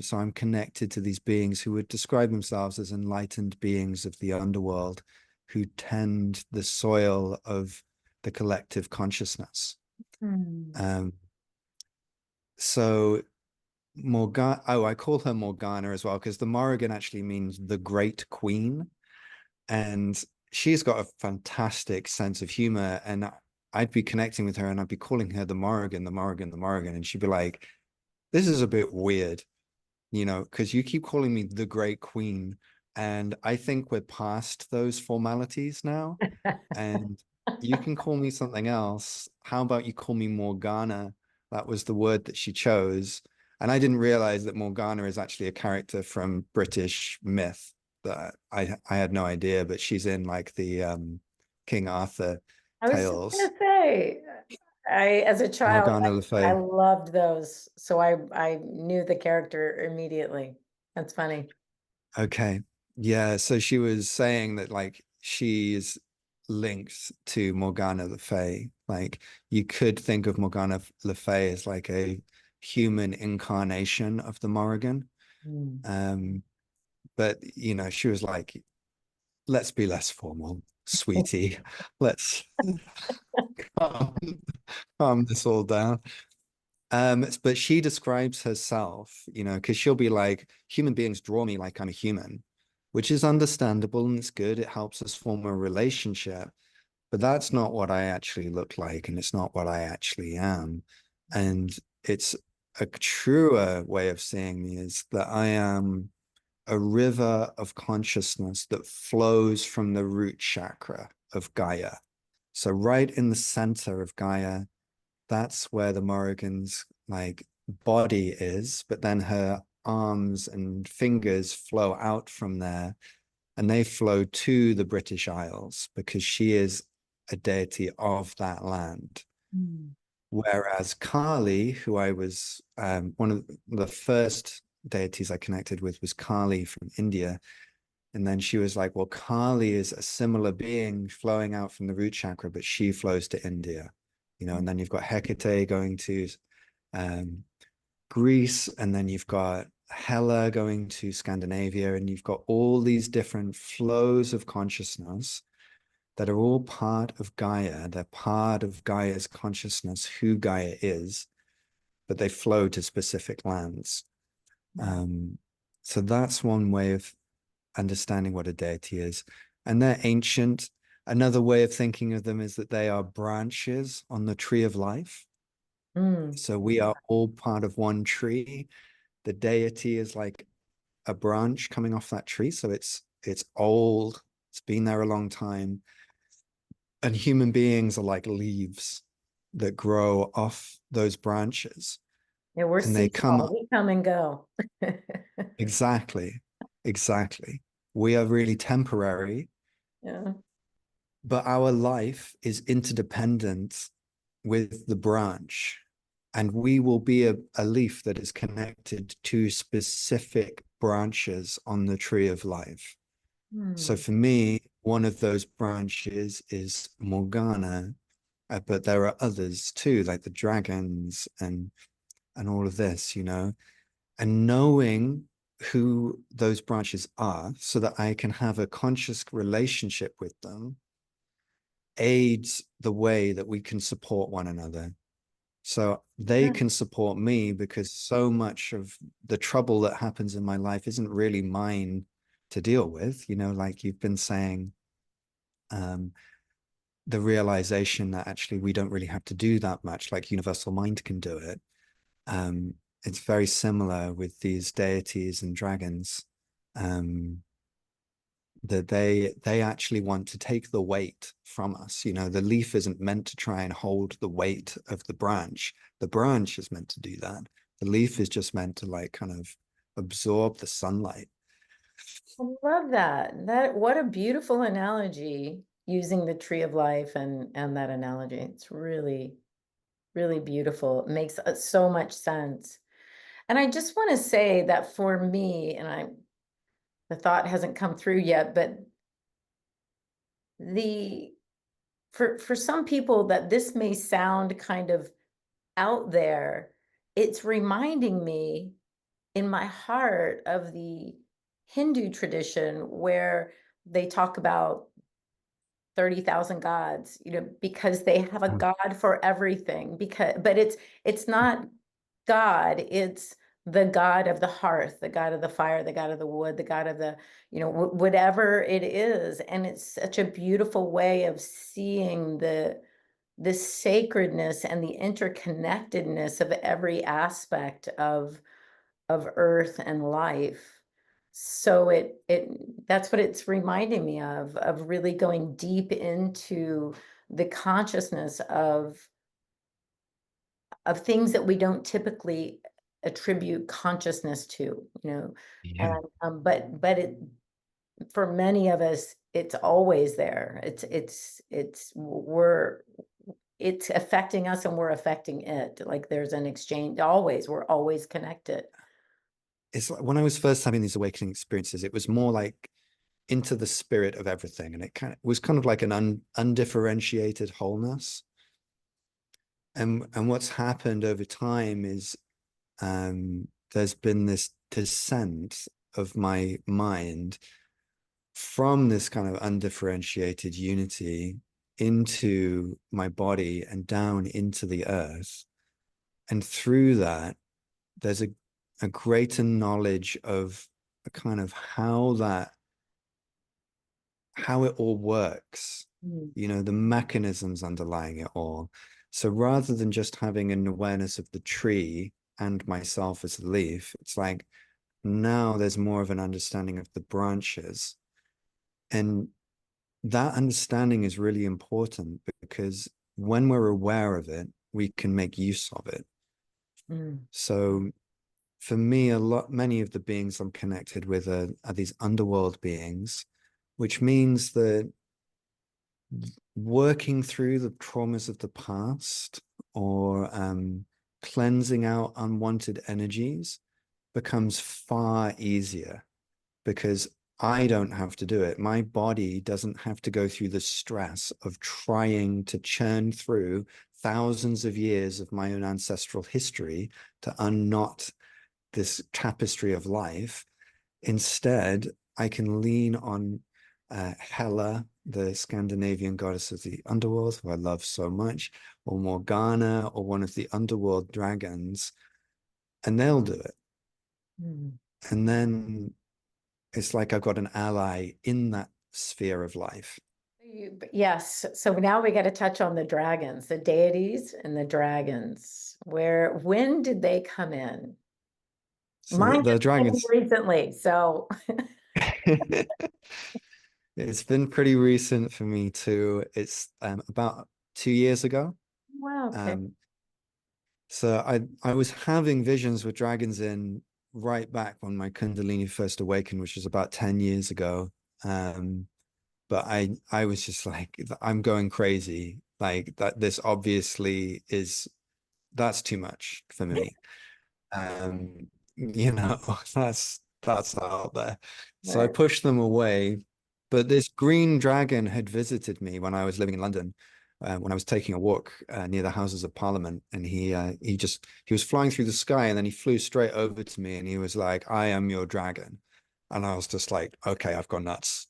so I'm connected to these beings who would describe themselves as enlightened beings of the underworld who tend the soil of the collective consciousness. Hmm. Um, so Morgana, oh, I call her Morgana as well, because the Morrigan actually means the Great Queen. And she's got a fantastic sense of humor. And I'd be connecting with her and I'd be calling her the Morrigan, the Morrigan, the Morrigan. And she'd be like, this is a bit weird, because you keep calling me the Great Queen. And I think we're past those formalities now. And you can call me something else. How about you call me Morgana? That was the word that she chose. And I didn't realize that Morgana is actually a character from British myth that I had no idea, but she's in like the King Arthur I was just gonna tales. say, as a child, Morgana Le I Fay. loved those, so I knew the character immediately. That's funny. Okay. Yeah. So she was saying that like she's linked to Morgana Le Fay. Like you could think of Morgana Le Fay as like a human incarnation of the Morrigan. Hmm. Um, but she was like, let's be less formal. sweetie, let's calm, calm this all down. But she describes herself, you know, because she'll be like, human beings draw me like I'm a human, which is understandable and it's good. It helps us form a relationship. But that's not what I actually look like, and it's not what I actually am. And it's a truer way of seeing me is that I am a river of consciousness that flows from the root chakra of Gaia. So right in the center of Gaia, that's where the Morrigan's like body is, but then her arms and fingers flow out from there, and they flow to the British Isles because she is a deity of that land. Mm. Whereas Kali, who I was one of the first deities I connected with was Kali from India. And then she was like, well, Kali is a similar being flowing out from the root chakra, but she flows to India, you know, and then you've got Hecate going to um, Greece, and then you've got Hela going to Scandinavia, and you've got all these different flows of consciousness that are all part of Gaia. They're part of Gaia's consciousness, who Gaia is, but they flow to specific lands. Mm. Um, so that's one way of understanding what a deity is. And they're ancient. Another way of thinking of them is that they are branches on the tree of life. Mm. So we are all part of one tree. The deity is like a branch coming off that tree. So it's old, it's been there a long time. And human beings are like leaves that grow off those branches. Yeah, we're And they come seesaw. We come and go. exactly, exactly. We are really temporary, Yeah. but our life is interdependent with the branch. And we will be a leaf that is connected to specific branches on the tree of life. So Mm. for me, one of those branches is Morgana, but there are others too, like the dragons and all of this, you know, and knowing who those branches are so that I can have a conscious relationship with them aids the way that we can support one another. So they Yeah. can support me because so much of the trouble that happens in my life isn't really mine to deal with, you know, like you've been saying, um, the realization that actually we don't really have to do that much, like universal mind can do it. Um, it's very similar with these deities and dragons. Um, that they actually want to take the weight from us. You know, the leaf isn't meant to try and hold the weight of the branch. The branch is meant to do that. The leaf is just meant to like kind of absorb the sunlight. I love that. That what a beautiful analogy using the tree of life and that analogy. It's really, really beautiful. It makes so much sense. And I just want to say that for me, and the thought hasn't come through yet, but the for some people that this may sound kind of out there, it's reminding me in my heart of the Hindu tradition where they talk about 30,000 gods, you know, because they have a Oh, god for everything. But it's not God, it's the God of the hearth, the God of the fire, the God of the wood, the God of the, you know, whatever it is. And it's such a beautiful way of seeing the sacredness and the interconnectedness of every aspect of earth and life. So it that's what it's reminding me of really going deep into the consciousness of things that we don't typically attribute consciousness to, you know. yeah. And but it for many of us, it's always there. It's affecting us and we're affecting it. Like there's an exchange always, we're always connected. It's like when I was first having these awakening experiences, it was more like into the spirit of everything, and it kind of was kind of like an undifferentiated wholeness. And what's happened over time is there's been this descent of my mind from this kind of undifferentiated unity into my body and down into the earth. And through that, there's a greater knowledge of a kind of how it all works, Mm. you know, the mechanisms underlying it all. So rather than just having an awareness of the tree and myself as a leaf, it's like now there's more of an understanding of the branches. And that understanding is really important because when we're aware of it, we can make use of it. Mm. So for me, many of the beings I'm connected with are these underworld beings, which means that working through the traumas of the past or cleansing out unwanted energies becomes far easier because I don't have to do it. My body doesn't have to go through the stress of trying to churn through thousands of years of my own ancestral history to unknot this tapestry of life. Instead, I can lean on Hela, the Scandinavian goddess of the underworld, who I love so much, or Morgana, or one of the underworld dragons, and they'll do it. Mm. And then it's like I've got an ally in that sphere of life. Yes. So now we got to touch on the dragons, the deities and the dragons. When did they come in? So Mine the just came dragons, recently. So, it's been pretty recent for me too. It's about 2 years ago. wow. Okay. Um, So I was having visions with dragons in right back when my Kundalini first awakened, which was about 10 years ago. But I was just like, I'm going crazy. Like that this obviously is that's too much for me. You know, that's out there. So I Right. pushed them away. But this green dragon had visited me when I was living in London, when I was taking a walk near the Houses of Parliament, and he was flying through the sky, and then he flew straight over to me, and he was like, "I am your dragon," and I was just like, "Okay, I've gone nuts."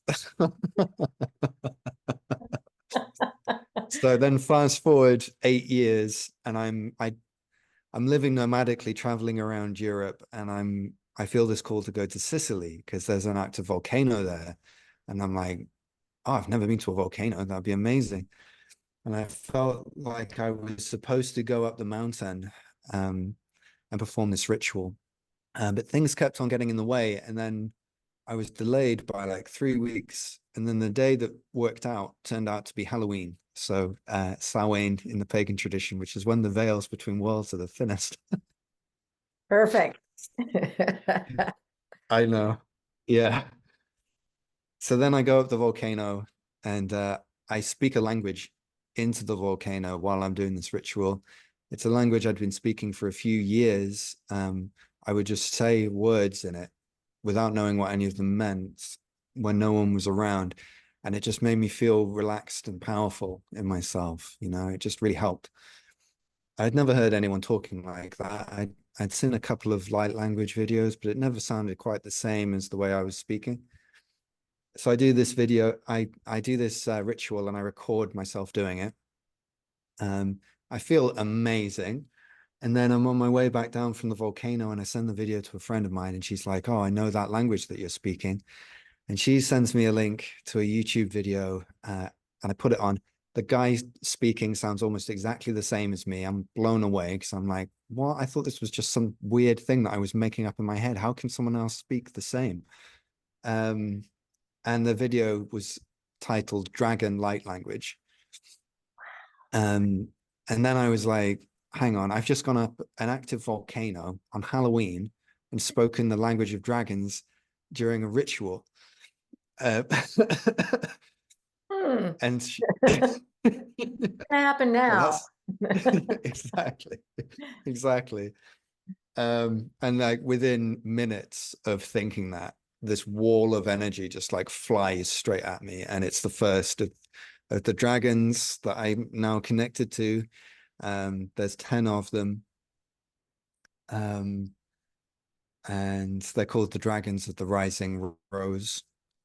So then fast forward 8 years, and I'm living nomadically, traveling around Europe, and I feel this call to go to Sicily because there's an active volcano there. And I'm like, oh, I've never been to a volcano. That'd be amazing. And I felt like I was supposed to go up the mountain um, and perform this ritual. But things kept on getting in the way. And then I was delayed by like 3 weeks. And then the day that worked out turned out to be Halloween. So Samhain in the pagan tradition, which is when the veils between worlds are the thinnest. Perfect. I know. Yeah. So then I go up the volcano and I speak a language into the volcano while I'm doing this ritual. It's a language I'd been speaking for a few years. I would just say words in it without knowing what any of them meant when no one was around. And it just made me feel relaxed and powerful in myself. You know, it just really helped. I'd never heard anyone talking like that. I'd seen a couple of light language videos, but it never sounded quite the same as the way I was speaking. So I do this video, I do this ritual and I record myself doing it. I feel amazing. And then I'm on my way back down from the volcano and I send the video to a friend of mine and she's like, oh, I know that language that you're speaking. And she sends me a link to a YouTube video and I put it on. The guy speaking sounds almost exactly the same as me. I'm blown away because I'm like, what? I thought this was just some weird thing that I was making up in my head. How can someone else speak the same? Um, and the video was titled Dragon Light Language. Um, and then I was like, hang on, I've just gone up an active volcano on Halloween and spoken the language of dragons during a ritual. Uh, Hmm. and What's gonna happen well, now? that's exactly, exactly. And like within minutes of thinking that, this wall of energy just like flies straight at me. And it's the first of the dragons that I'm now connected to. There's 10 of them. Um, and they're called the dragons of the rising rose,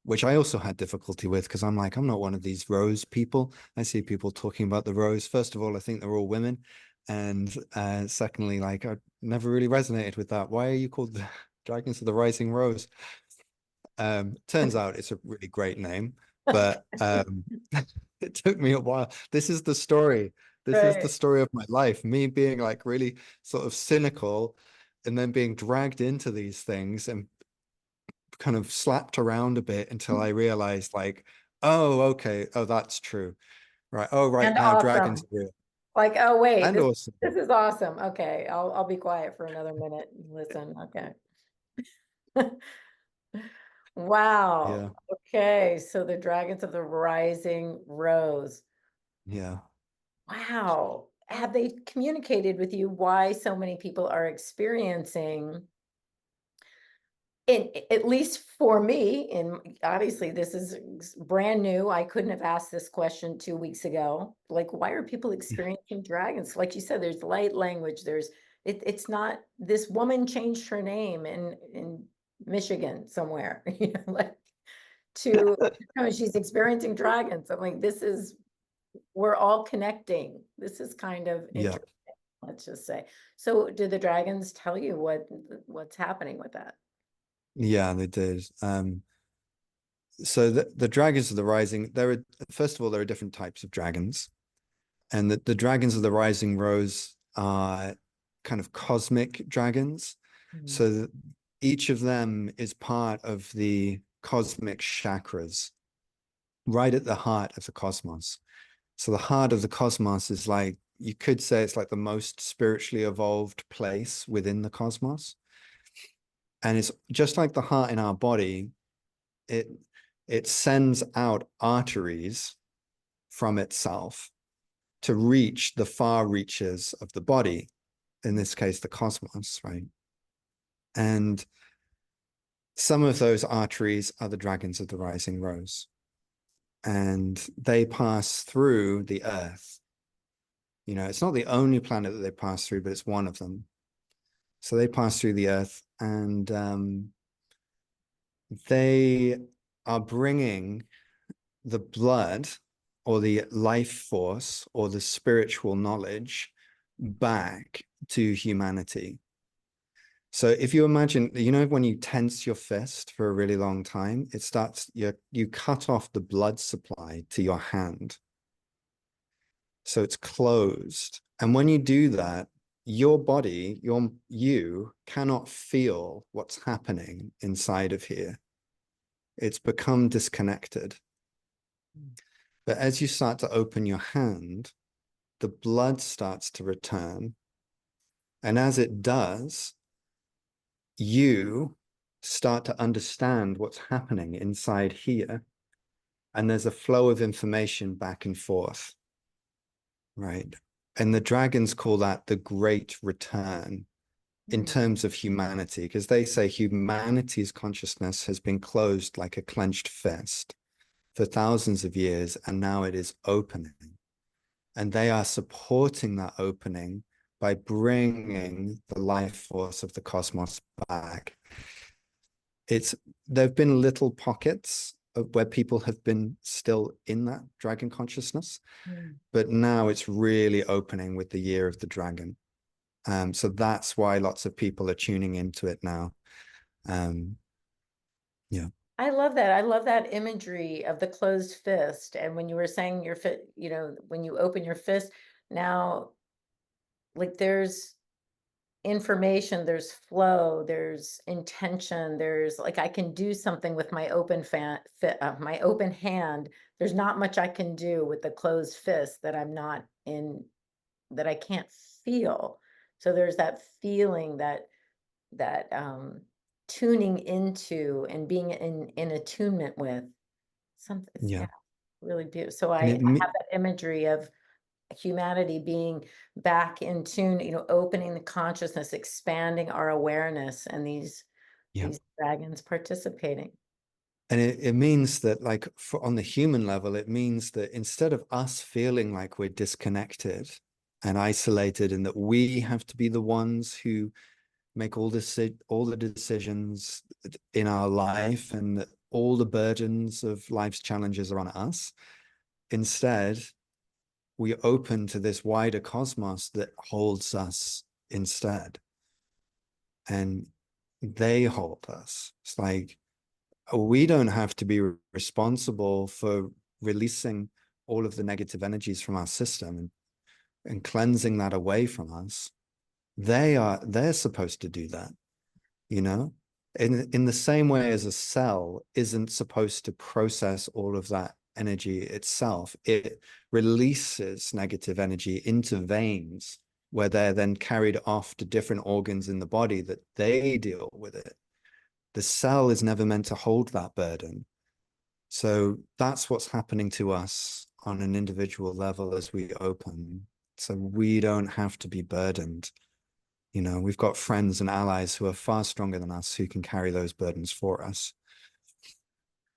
which I also had difficulty with because I'm like, I'm not one of these rose people. I see people talking about the rose. First of all, I think they're all women. And secondly, like I never really resonated with that. Why are you called the Dragons of the Rising Rose? Turns out it's a really great name, but it took me a while. This is the story. This is the Right. story of my life. Me being like really sort of cynical and then being dragged into these things and kind of slapped around a bit until I realized like, oh, okay. Oh, that's true. Right. Oh, right. And Now dragons awesome. are real. Like, oh wait, And awesome. this is awesome. Okay, I'll be quiet for another minute and listen. Okay. Yeah. Wow. Okay, so the Dragons of the Rising Rose. Yeah. Wow. Have they communicated with you why so many people are experiencing, in at least for me, and obviously this is brand new. I couldn't have asked this question 2 weeks ago. Like, why are people experiencing dragons? Like you said, there's light language. It's not, this woman changed her name in Michigan somewhere, like to, she's experiencing dragons. I'm like, we're all connecting. This is kind of Yeah. interesting, let's just say. So do the dragons tell you what's happening with that? Yeah, they did. So the dragons of the rising, there are first of all, there are different types of dragons. And the dragons of the rising rose are kind of cosmic dragons. Mhm. So that each of them is part of the cosmic chakras, right at the heart of the cosmos. So the heart of the cosmos is like, you could say it's like the most spiritually evolved place within the cosmos. And it's just like the heart in our body, it it sends out arteries from itself to reach the far reaches of the body, in this case, the cosmos, right? And some of those arteries are the dragons of the rising rose, and they pass through the earth. You know, it's not the only planet that they pass through, but it's one of them. So they pass through the earth, and they are bringing the blood or the life force or the spiritual knowledge back to humanity. So if you imagine, you know, when you tense your fist for a really long time, it starts, you cut off the blood supply to your hand. So it's closed. And when you do that, your body, you cannot feel what's happening inside of here. It's become disconnected. But as you start to open your hand, the blood starts to return. And as it does, you start to understand what's happening inside here. And there's a flow of information back and forth, right? And the dragons call that the great return in Mm. terms of humanity, because they say humanity's consciousness has been closed like a clenched fist for thousands of years, and now it is opening. And they are supporting that opening by bringing the life force of the cosmos back. There've been little pockets of where people have been still in that dragon consciousness, Mm. but now it's really opening with the year of the dragon. So that's why lots of people are tuning into it now. Yeah. I love that. I love that imagery of the closed fist. And when you were saying your fit, when you open your fist, now, like, there's information, there's flow, there's intention, there's like, I can do something with my my open hand. There's not much I can do with the closed fist that I'm not in, that I can't feel. So there's that feeling, that tuning into and being in attunement with something. Yeah, Yeah. really beautiful. So I And have that imagery of humanity being back in tune, opening the consciousness, expanding our awareness, and these yeah. dragons participating. And it means that, like, on the human level, it means that instead of us feeling like we're disconnected and isolated, and that we have to be the ones who make all the decisions in our life, and that all the burdens of life's challenges are on us. Instead, we open to this wider cosmos that holds us instead. And they hold us. It's like we don't have to be responsible for releasing all of the negative energies from our system and cleansing that away from us. They're supposed to do that, you know? In the same way as a cell isn't supposed to process all of that energy itself, it releases negative energy into veins where they're then carried off to different organs in the body that they deal with it. The cell is never meant to hold that burden. So that's what's happening to us on an individual level as we open. So we don't have to be burdened. You know, we've got friends and allies who are far stronger than us who can carry those burdens for us.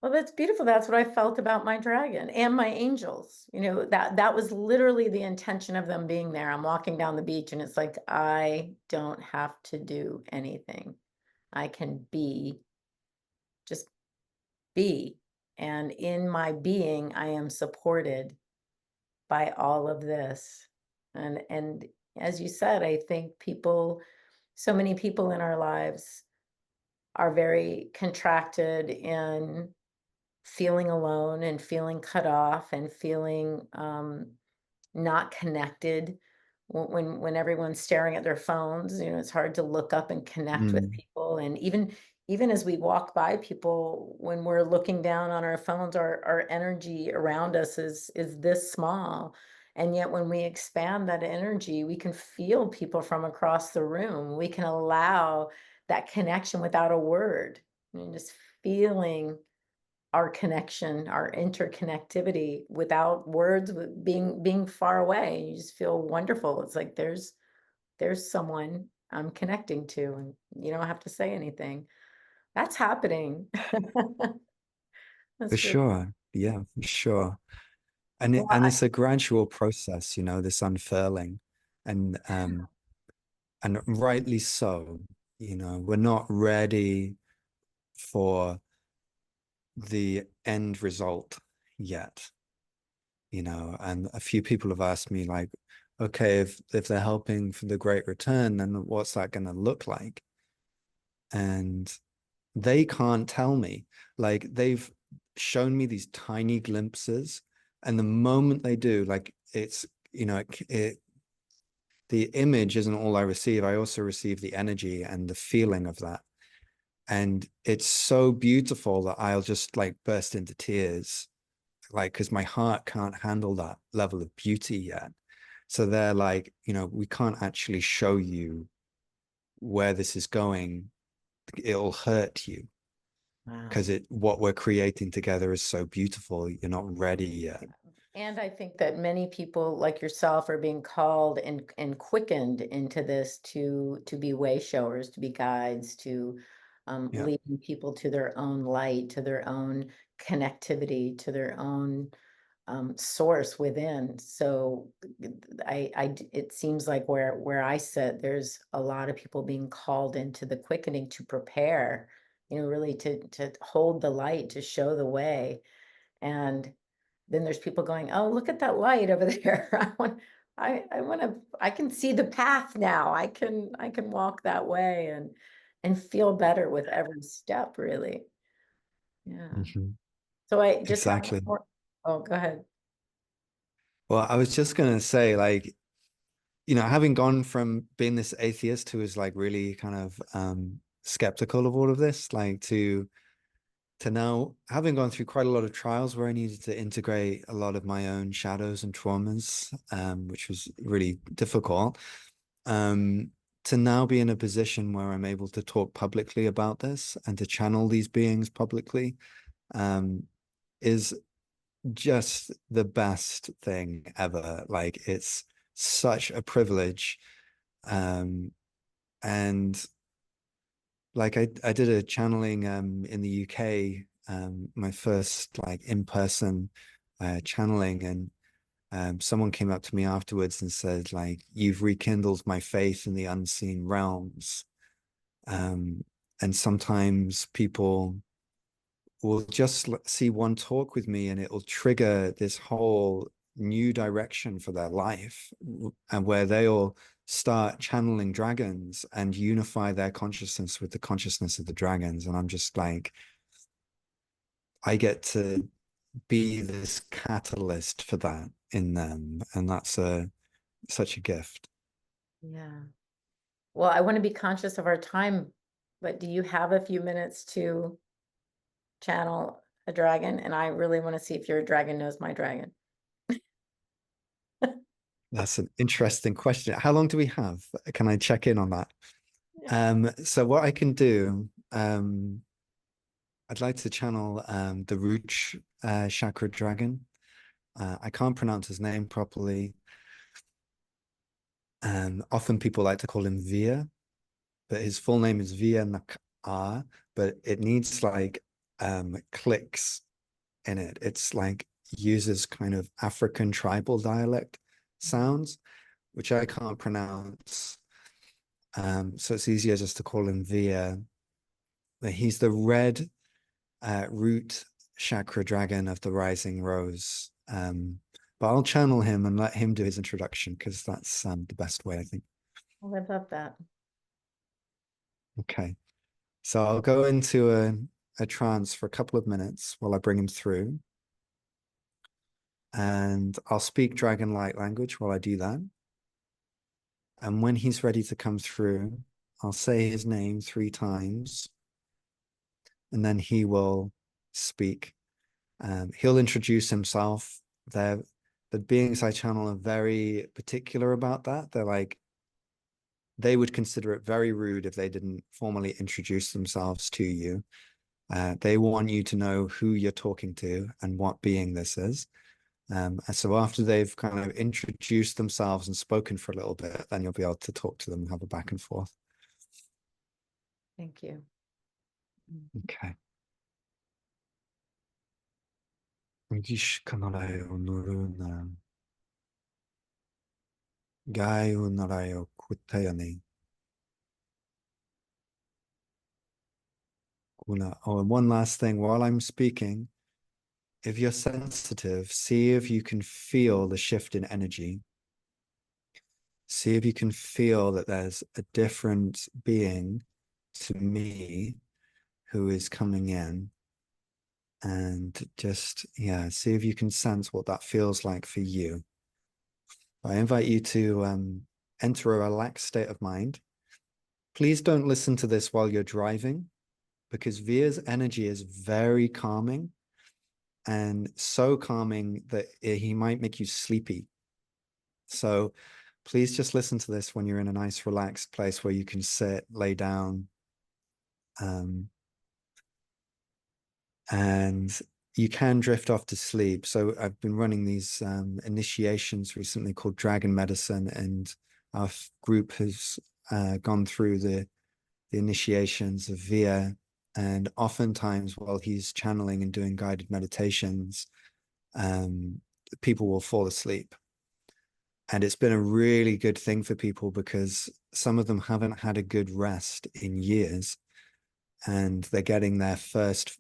Well, that's beautiful. That's what I felt about my dragon and my angels. You know, that was literally the intention of them being there. I'm walking down the beach and it's like, I don't have to do anything. I can just be. And in my being, I am supported by all of this. And as you said, I think so many people in our lives are very contracted in feeling alone and feeling cut off and feeling not connected when everyone's staring at their phones. You know, it's hard to look up and connect with Mm. people. And even as we walk by people, when we're looking down on our phones, our energy around us is this small. And yet when we expand that energy, we can feel people from across the room. We can allow that connection without a word. I mean, just feeling our connection, our interconnectivity without words, being far away. You just feel wonderful. It's like there's someone I'm connecting to, and you don't have to say anything. That's happening. For That's really sure. Yeah, for sure. And well. it's a gradual process, you know, this unfurling. And and rightly so, you know, we're not ready for the end result yet, you know, and a few people have asked me like, okay, if they're helping for the great return, then what's that going to look like? And they can't tell me. Like they've shown me these tiny glimpses, and the moment they do, like it's, you know, the image isn't all I receive. I also receive the energy and the feeling of that. And it's so beautiful that I'll just like burst into tears, like, because my heart can't handle that level of beauty yet. So they're like, you know, we can't actually show you where this is going. It'll hurt you Wow. because what we're creating together is so beautiful. You're not ready yet. And I think that many people like yourself are being called and quickened into this to be way showers, to be guides, to Yeah. leading people to their own light, to their own connectivity, to their own source within. So it seems like where I sit, there's a lot of people being called into the quickening to prepare, you know, really to hold the light, to show the way. And then there's people going, oh, look at that light over there. I can see the path now. I can walk that way and feel better with every step, really. Yeah. Mhm. So I just have one Exactly. more. Oh, go ahead. Well, I was just gonna say, like, you know, having gone from being this atheist who is like really kind of skeptical of all of this, like to now having gone through quite a lot of trials where I needed to integrate a lot of my own shadows and traumas, which was really difficult. Um, to now be in a position where I'm able to talk publicly about this and to channel these beings publicly, is just the best thing ever. Like it's such a privilege. Um, and like I did a channeling in the UK, my first like in-person channeling, and someone came up to me afterwards and said, like, you've rekindled my faith in the unseen realms. And sometimes people will just see one talk with me and it will trigger this whole new direction for their life, and where they'll start channeling dragons and unify their consciousness with the consciousness of the dragons. And I'm just like, I get to be this catalyst for that in them, and that's such a gift. Yeah. Well, I want to be conscious of our time, but do you have a few minutes to channel a dragon? And I really want to see if your dragon knows my dragon. That's an interesting question. How long do we have? Can I check in on that? Yeah. So what I can do, I'd like to channel the root chakra dragon. I can't pronounce his name properly. Often people like to call him Veer, but his full name is Veer N'Ka'A, but it needs like clicks in it. It's like uses kind of African tribal dialect sounds, which I can't pronounce. So it's easier just to call him Veer. He's the red root chakra dragon of the rising rose. But I'll channel him and let him do his introduction, because that's the best way, I think. Well, I love that. Okay. So I'll go into a trance for a couple of minutes while I bring him through. And I'll speak dragon light language while I do that. And when he's ready to come through, I'll say his name 3 times. And then he will speak. He'll introduce himself. The beings I channel are very particular about that. They're like, they would consider it very rude if they didn't formally introduce themselves to you. They want you to know who you're talking to and what being this is. And so after they've kind of introduced themselves and spoken for a little bit, then you'll be able to talk to them and have a back and forth. Thank you. Okay. Oh, and one last thing, while I'm speaking, if you're sensitive, see if you can feel the shift in energy. See if you can feel that there's a different being to me who is coming in. And just, yeah, see if you can sense what that feels like for you. I invite you to enter a relaxed state of mind. Please don't listen to this while you're driving, because Veer's energy is very calming, and so calming that he might make you sleepy. So please just listen to this when you're in a nice relaxed place where you can sit, lay down, and you can drift off to sleep. So I've been running these initiations recently called Dragon Medicine, and our group has gone through the initiations of Veer. And oftentimes while he's channeling and doing guided meditations, people will fall asleep. And it's been a really good thing for people, because some of them haven't had a good rest in years, and they're getting their first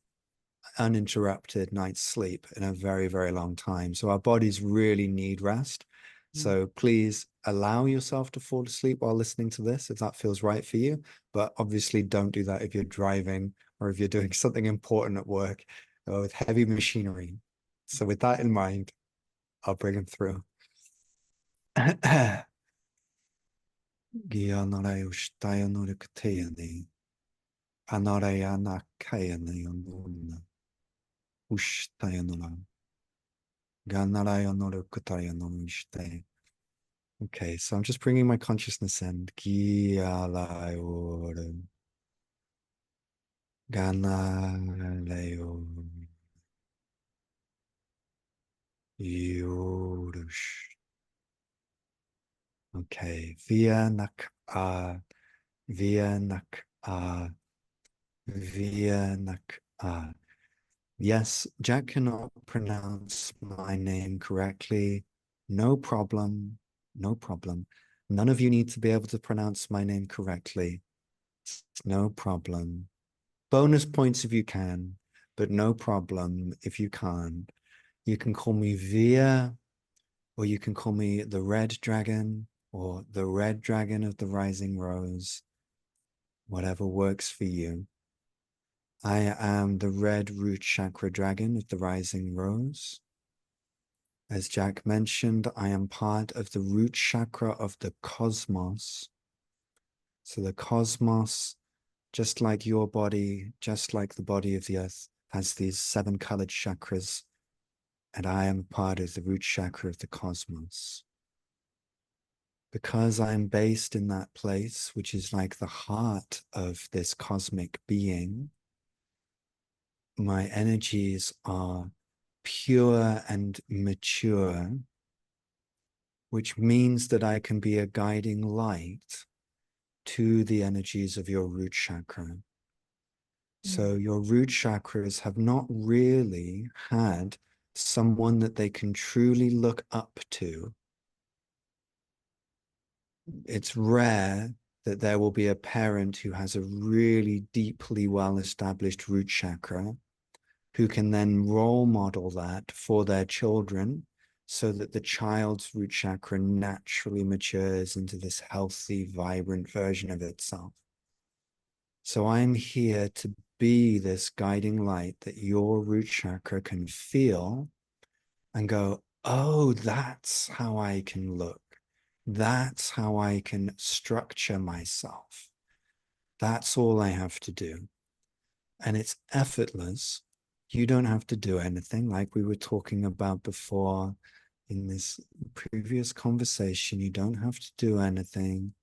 uninterrupted night's sleep in a very, very long time. So our bodies really need rest. So please allow yourself to fall asleep while listening to this, if that feels right for you. But obviously don't do that if you're driving or if you're doing something important at work or with heavy machinery. So with that in mind, I'll bring them through. Okay, so I'm just bringing my consciousness in. Okay, Veer N'Ka'A, Veer N'Ka'A, Veer N'Ka'A. Yes, Jack cannot pronounce my name correctly. No problem. No problem. None of you need to be able to pronounce my name correctly. It's no problem. Bonus points if you can. but no problem if you can't. You can call me Veer, or you can call me the Red Dragon, or the Red Dragon of the Rising Rose, whatever works for you. I am the red root chakra dragon of the Rising Rose. As Jack mentioned, I am part of the root chakra of the cosmos. So the cosmos, just like your body, just like the body of the earth, has these 7 colored chakras, and I am part of the root chakra of the cosmos. Because I'm based in that place, which is like the heart of this cosmic being, my energies are pure and mature, which means that I can be a guiding light to the energies of your root chakra. So your root chakras have not really had someone that they can truly look up to. It's rare that there will be a parent who has a really deeply well-established root chakra who can then role model that for their children so that the child's root chakra naturally matures into this healthy, vibrant version of itself. So I'm here to be this guiding light that your root chakra can feel and go, oh, that's how I can look. That's how I can structure myself. That's all I have to do. And it's effortless. You don't have to do anything, like we were talking about before in this previous conversation. You don't have to do anything.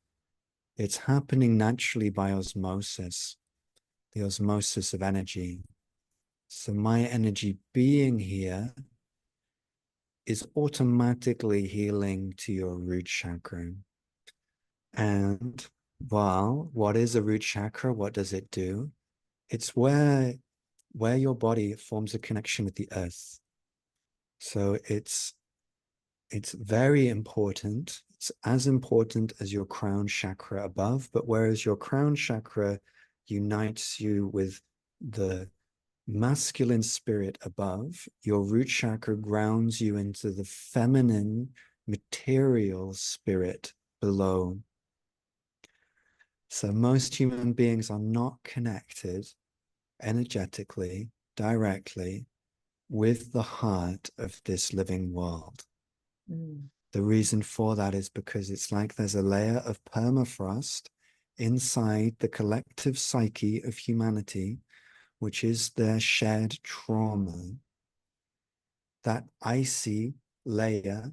It's happening naturally by osmosis, the osmosis of energy. So my energy being here is automatically healing to your root chakra. And well, what is a root chakra? What does it do? It's where your body forms a connection with the earth. So it's very important. It's as important as your crown chakra above, but whereas your crown chakra unites you with the masculine spirit above, your root chakra grounds you into the feminine material spirit below. So most human beings are not connected energetically, directly with the heart of this living world. The reason for that is because it's like there's a layer of permafrost inside the collective psyche of humanity, which is their shared trauma. That icy layer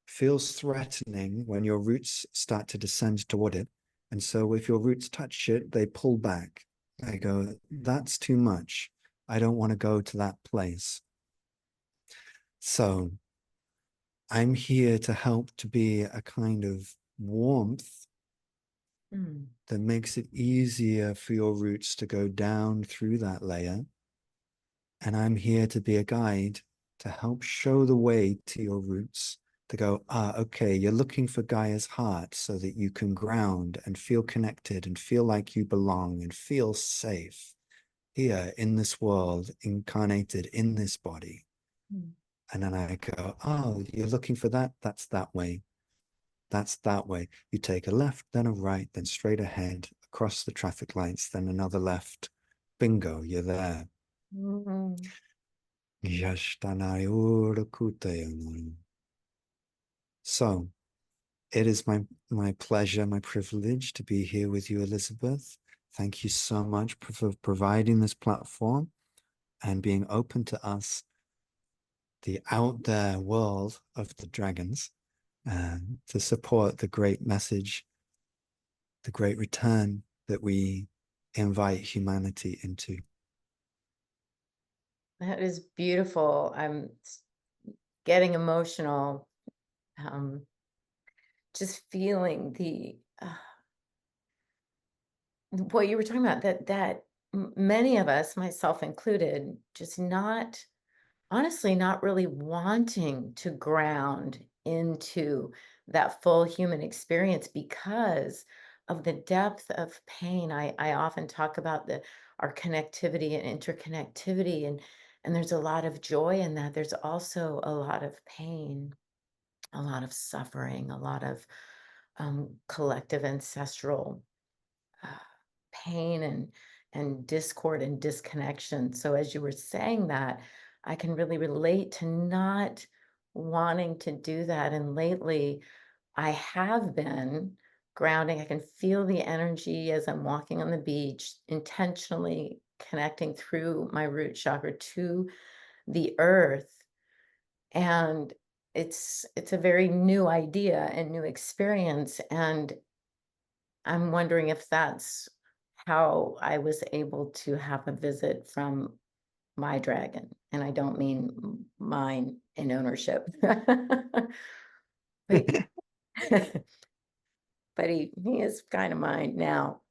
feels threatening when your roots start to descend toward it. And so if your roots touch it, they pull back. They go, that's too much. I don't want to go to that place. So I'm here to help to be a kind of warmth that makes it easier for your roots to go down through that layer. And I'm here to be a guide to help show the way to your roots to go, okay, you're looking for Gaia's heart so that you can ground and feel connected and feel like you belong and feel safe here in this world, incarnated in this body. And then I go, oh, you're looking for that? That's that way. That's that way. You take a left, then a right, then straight ahead, across the traffic lights, then another left. Bingo, you're there. So it is my pleasure, my privilege to be here with you, Elizabeth. Thank you so much for providing this platform and being open to us, the out there world of the dragons, to support the great message, the great return that we invite humanity into. That is beautiful. I'm getting emotional, just feeling the what you were talking about, that many of us, myself included, just not honestly not really wanting to ground into that full human experience because of the depth of pain. I often talk about the our connectivity and interconnectivity, and there's a lot of joy in that. There's also a lot of pain, a lot of suffering, a lot of collective ancestral uh, pain and discord and disconnection. So as you were saying that, I can really relate to not wanting to do that. And lately, I have been grounding. I can feel the energy as I'm walking on the beach, intentionally connecting through my root chakra to the earth. And it's a very new idea and new experience. And I'm wondering if that's how I was able to have a visit from my dragon. And I don't mean mine in ownership. But but he is kind of mine now.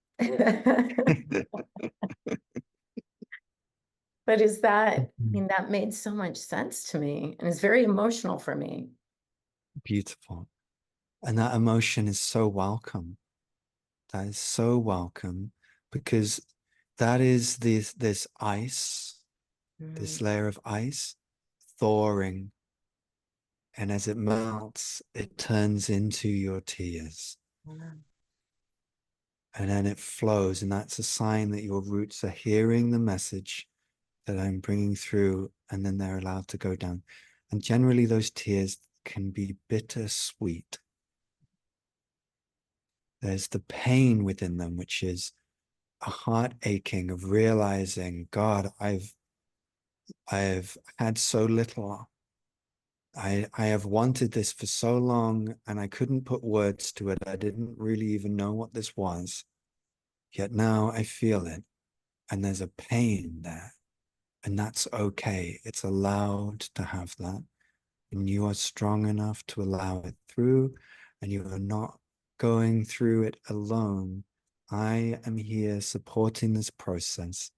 But is that, I mean, that made so much sense to me and it's very emotional for me. Beautiful. And that emotion is so welcome. That is so welcome because that is this ice, Mm, this layer of ice thawing. And as it melts, it turns into your tears. wow. And then it flows. And that's a sign that your roots are hearing the message that I'm bringing through. And then they're allowed to go down. And generally, those tears can be bittersweet. There's the pain within them, which is a heart aching of realizing, God, I've had so little. I have wanted this for so long and I couldn't put words to it. I didn't really even know what this was. Yet now I feel it. And there's a pain there. And that's okay. It's allowed to have that. And you are strong enough to allow it through. And you are not going through it alone. I am here supporting this process.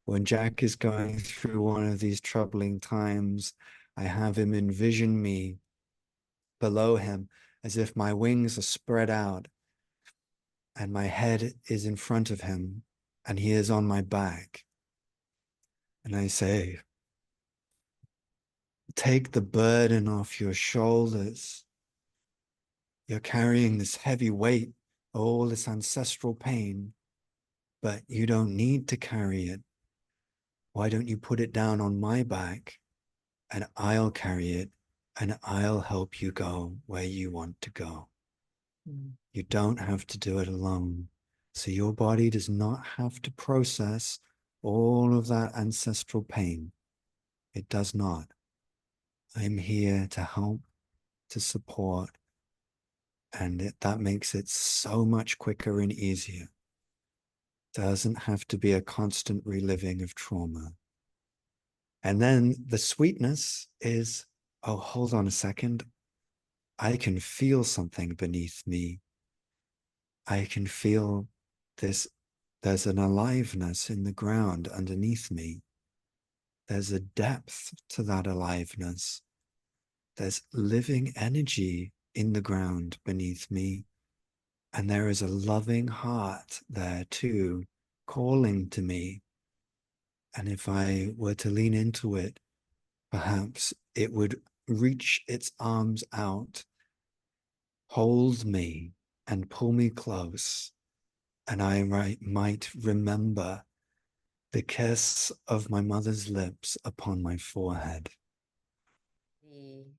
When Jack is going through one of these troubling times, I have him envision me below him as if my wings are spread out and my head is in front of him and he is on my back. And I say, take the burden off your shoulders. You're carrying this heavy weight, all this ancestral pain, but you don't need to carry it. Why don't you put it down on my back and I'll carry it and I'll help you go where you want to go. Mm, You don't have to do it alone. So your body does not have to process all of that ancestral pain. It does not. I'm here to help, to support, and that makes it so much quicker and easier. Doesn't have to be a constant reliving of trauma. And then the sweetness is, oh, hold on a second. I can feel something beneath me. I can feel this. There's an aliveness in the ground underneath me. There's a depth to that aliveness. There's living energy in the ground beneath me. And there is a loving heart there too, calling to me. And if I were to lean into it, perhaps it would reach its arms out, hold me, and pull me close. And I might remember the kiss of my mother's lips upon my forehead.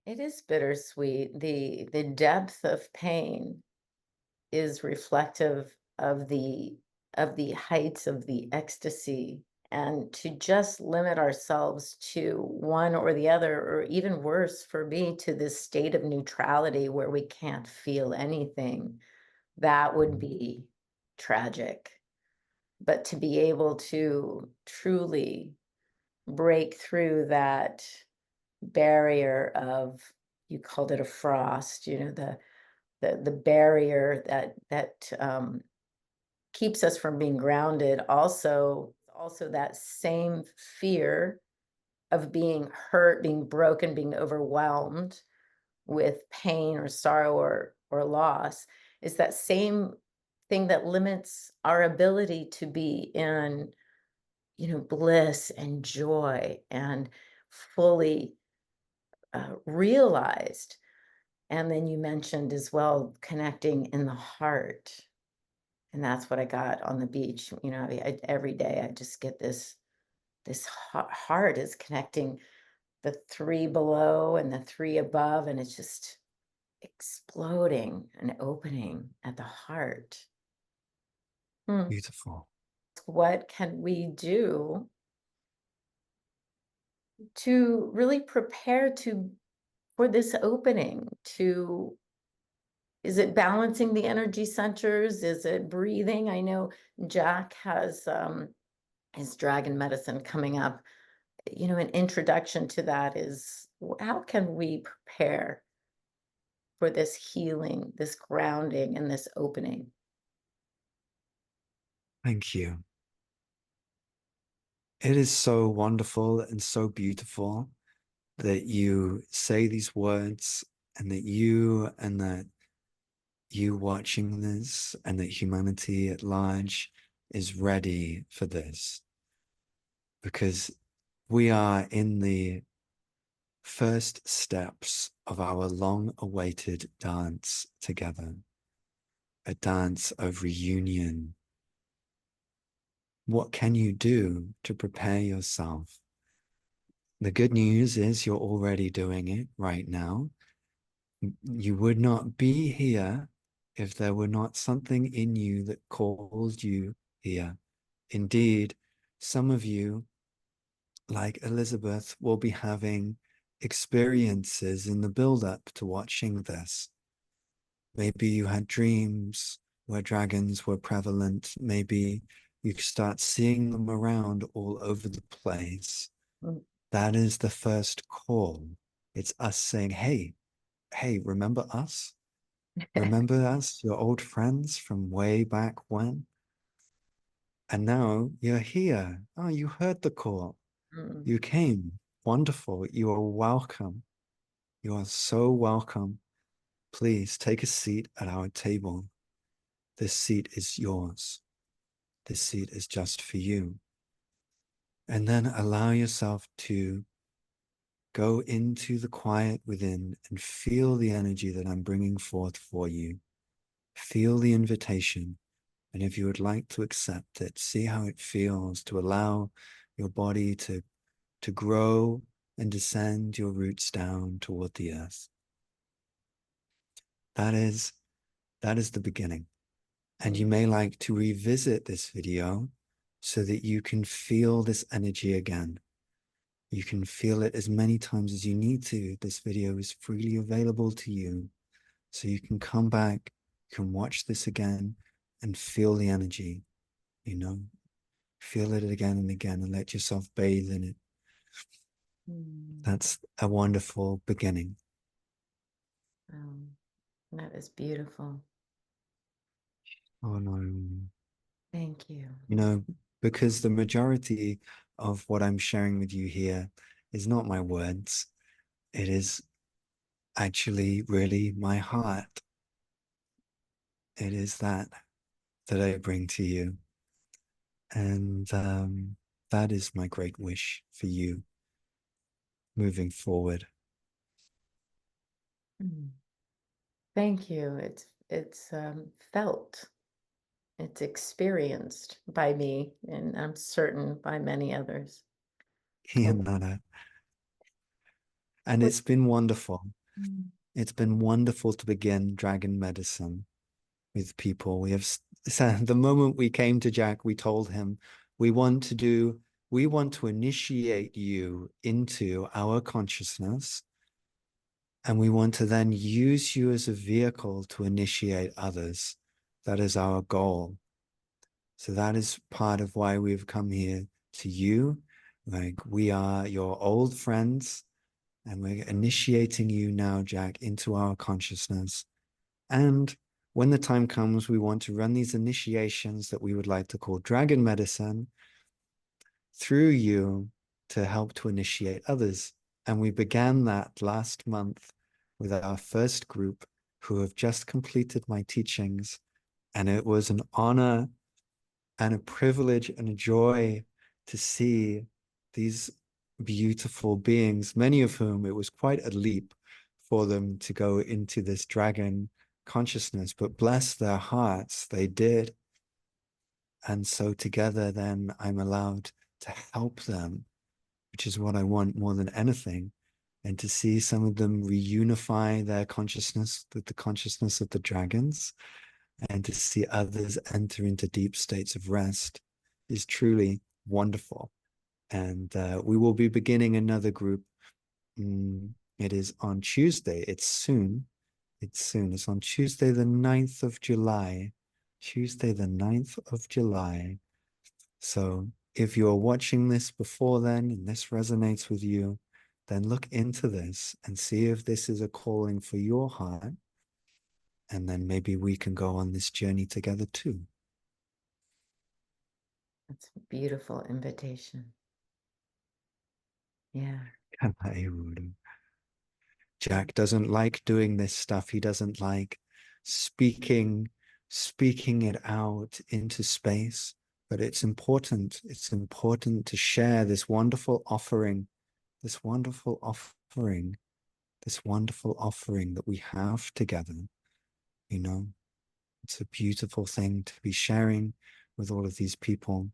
it is bittersweet. The depth of pain is reflective of the heights of the ecstasy, and to just limit ourselves to one or the other, or even worse for me, to this state of neutrality where we can't feel anything, that would be tragic. But to be able to truly break through that barrier of, you called it a frost, the barrier that keeps us from being grounded. Also that same fear of being hurt, being broken, being overwhelmed with pain or sorrow or loss, is that same thing that limits our ability to be in bliss and joy and fully realized. And then you mentioned as well connecting in the heart. And that's what I got on the beach. Every day I just get this heart is connecting the three below and the three above, and it's just exploding and opening at the heart. Hmm. Beautiful. What can we do to really prepare for this opening? Is it balancing the energy centers? Is it breathing? I know Jack has his dragon medicine coming up. An introduction to that is, how can we prepare for this healing, this grounding, and this opening? Thank you. It is so wonderful and so beautiful that you say these words, and that you watching this and that humanity at large is ready for this, because we are in the first steps of our long-awaited dance together, a dance of reunion. What can you do to prepare yourself? The good news is you're already doing it right now. You would not be here if there were not something in you that called you here. Indeed, some of you, like Elizabeth, will be having experiences in the build-up to watching this. Maybe you had dreams where dragons were prevalent. Maybe you start seeing them around all over the place. Mm. That is the first call. It's us saying, hey, remember us? Remember us, your old friends from way back when? And now you're here. Oh, you heard the call. Mm. You came. Wonderful. You are welcome. You are so welcome. Please take a seat at our table. This seat is yours. This seat is just for you. And then allow yourself to go into the quiet within and feel the energy that I'm bringing forth for you. Feel the invitation. And if you would like to accept it, see how it feels to allow your body to grow and descend your roots down toward the earth. That is the beginning. And you Mm. may like to revisit this video so that you can feel this energy again. You can feel it as many times as you need to. This video is freely available to you. So you can come back, you can watch this again and feel the energy, feel it again and again and let yourself bathe in it. Mm. That's a wonderful beginning. Um, that is beautiful. Oh no. Thank you. Because the majority of what I'm sharing with you here is not my words. It is actually really my heart. It is that I bring to you. And that is my great wish for you moving forward. Mm. Thank you. It's felt. It's experienced by me, and I'm certain by many others. And And what- it's been wonderful. Mm. It's been wonderful to begin Dragon Medicine with people. So the moment we came to Jack, we told him, we want to initiate you into our consciousness, and we want to then use you as a vehicle to initiate others. That is our goal. So that is part of why we've come here to you. Like, we are your old friends, and we're initiating you now, Jack, into our consciousness. And when the time comes, we want to run these initiations that we would like to call dragon medicine through you to help to initiate others. And we began that last month with our first group who have just completed my teachings. And it was an honor and a privilege and a joy to see these beautiful beings, many of whom it was quite a leap for them to go into this dragon consciousness, but bless their hearts, they did. And so together, then I'm allowed to help them, which is what I want more than anything. And to see some of them reunify their consciousness with the consciousness of the dragons, and to see others enter into deep states of rest is truly wonderful. And we will be beginning another group. It is on Tuesday. It's soon. It's soon. It's on Tuesday, the 9th of July. Tuesday, the 9th of July. So if you're watching this before then and this resonates with you, then look into this and see if this is a calling for your heart. And then maybe we can go on this journey together too. That's a beautiful invitation. Yeah. Jack doesn't like doing this stuff. He doesn't like speaking it out into space, but it's important. It's important to share this wonderful offering, this wonderful offering, this wonderful offering that we have together. You know, it's a beautiful thing to be sharing with all of these people.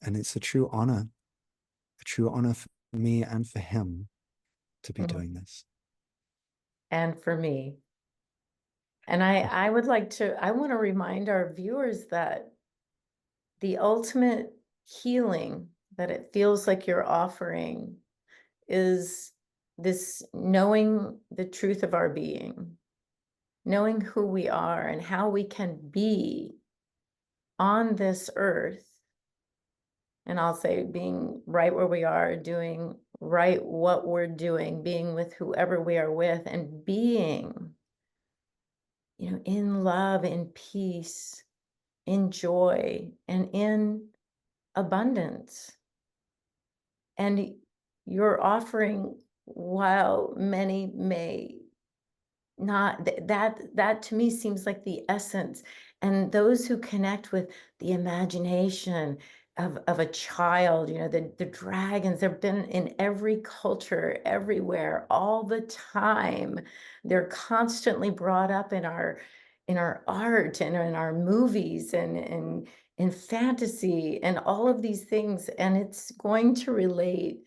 And it's a true honor for me and for him to be doing this. And for me. And I would like to, I want to remind our viewers that the ultimate healing that it feels like you're offering is this knowing the truth of our being, knowing who we are and how we can be on this earth. And I'll say being right where we are, doing right what we're doing, being with whoever we are with, and being, in love, in peace, in joy, and in abundance. And you're offering, while many may not, that to me seems like the essence. And those who connect with the imagination of a child, the dragons, they've been in every culture, everywhere, all the time. They're constantly brought up in our art and in our movies and in fantasy and all of these things. And it's going to relate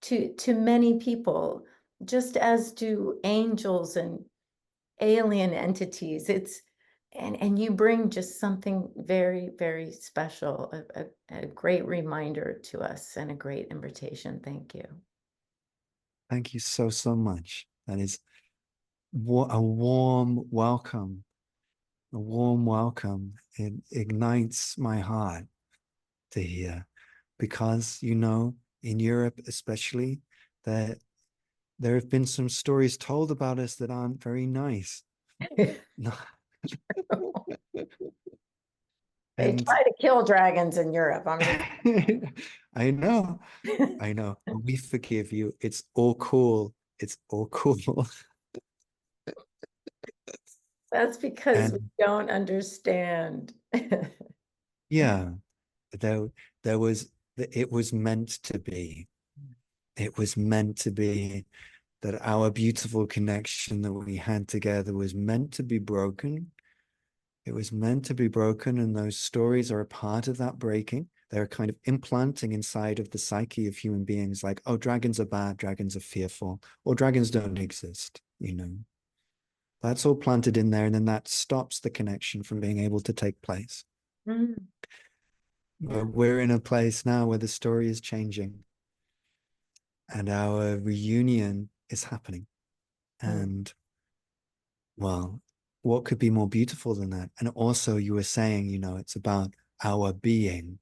to many people, just as do angels and alien entities. And you bring just something very, very special, a great reminder to us and a great invitation. Thank you. Thank you so, so much. That is a warm welcome, a warm welcome. It ignites my heart to hear, because, in Europe especially, that there have been some stories told about us that aren't very nice. They And try to kill dragons in Europe. I'm just I know, we forgive you. It's all cool. It's all cool. That's because we And don't understand. yeah, there, there was, it was meant to be. It was meant to be that our beautiful connection that we had together was meant to be broken. It was meant to be broken, and those stories are a part of that breaking. They're kind of implanting inside of the psyche of human beings, like, oh, dragons are bad, dragons are fearful, or dragons don't exist, That's all planted in there, and then that stops the connection from being able to take place. Mm, yeah. But we're in a place now where the story is changing, and our reunion is happening. Mm. And, well, what could be more beautiful than that? And also, you were saying, it's about our being.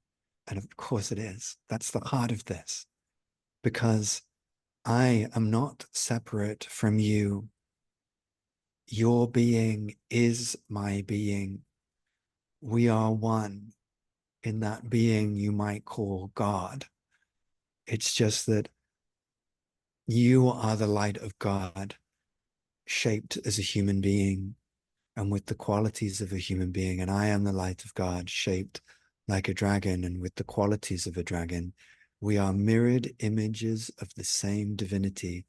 And of course it is. That's the heart of this. Because I am not separate from you. Your being is my being. We are one. In that being you might call God. It's just that you are the light of God, shaped as a human being and with the qualities of a human being. And I am the light of God, shaped like a dragon and with the qualities of a dragon. We are mirrored images of the same divinity,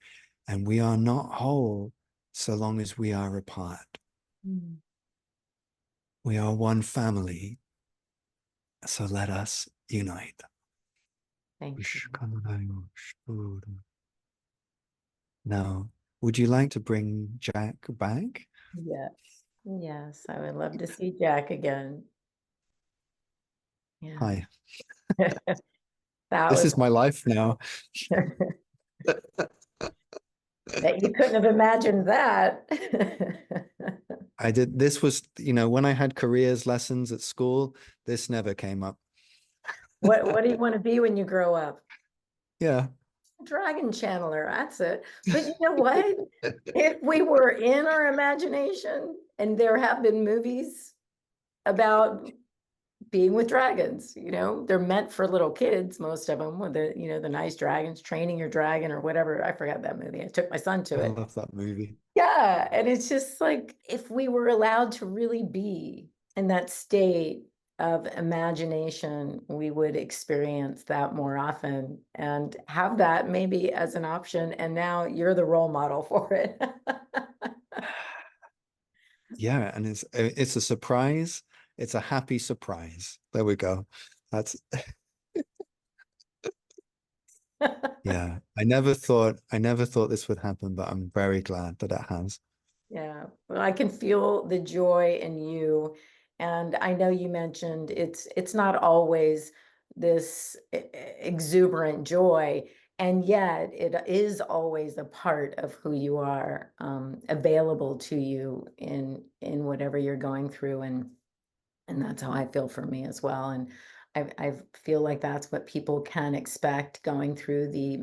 and we are not whole so long as we are apart. Mm. We are one family, so let us unite. Thank you. Now, would you like to bring Jack back? Yes. Yes, I would love to see Jack again. Yeah. Hi, That this was is my life now. that you couldn't have imagined that. I did, this was, when I had careers lessons at school, this never came up. What do you want to be when you grow up? Yeah. Dragon channeler, that's it. But you know what? If we were in our imagination, and there have been movies about being with dragons, they're meant for little kids, most of them, with the nice dragons, training your dragon or whatever. I forgot that movie. I took my son to I it. love that movie. Yeah, and it's just like if we were allowed to really be in that state of imagination, we would experience that more often and have that maybe as an option. And now you're the role model for it. Yeah, and it's a surprise. It's a happy surprise. There we go. That's yeah. I never thought this would happen, but I'm very glad that it has. Yeah, well, I can feel the joy in you. And I know you mentioned it's not always this exuberant joy, and yet it is always a part of who you are, available to you in whatever you're going through. And that's how I feel for me as well. And I feel like that's what people can expect going through the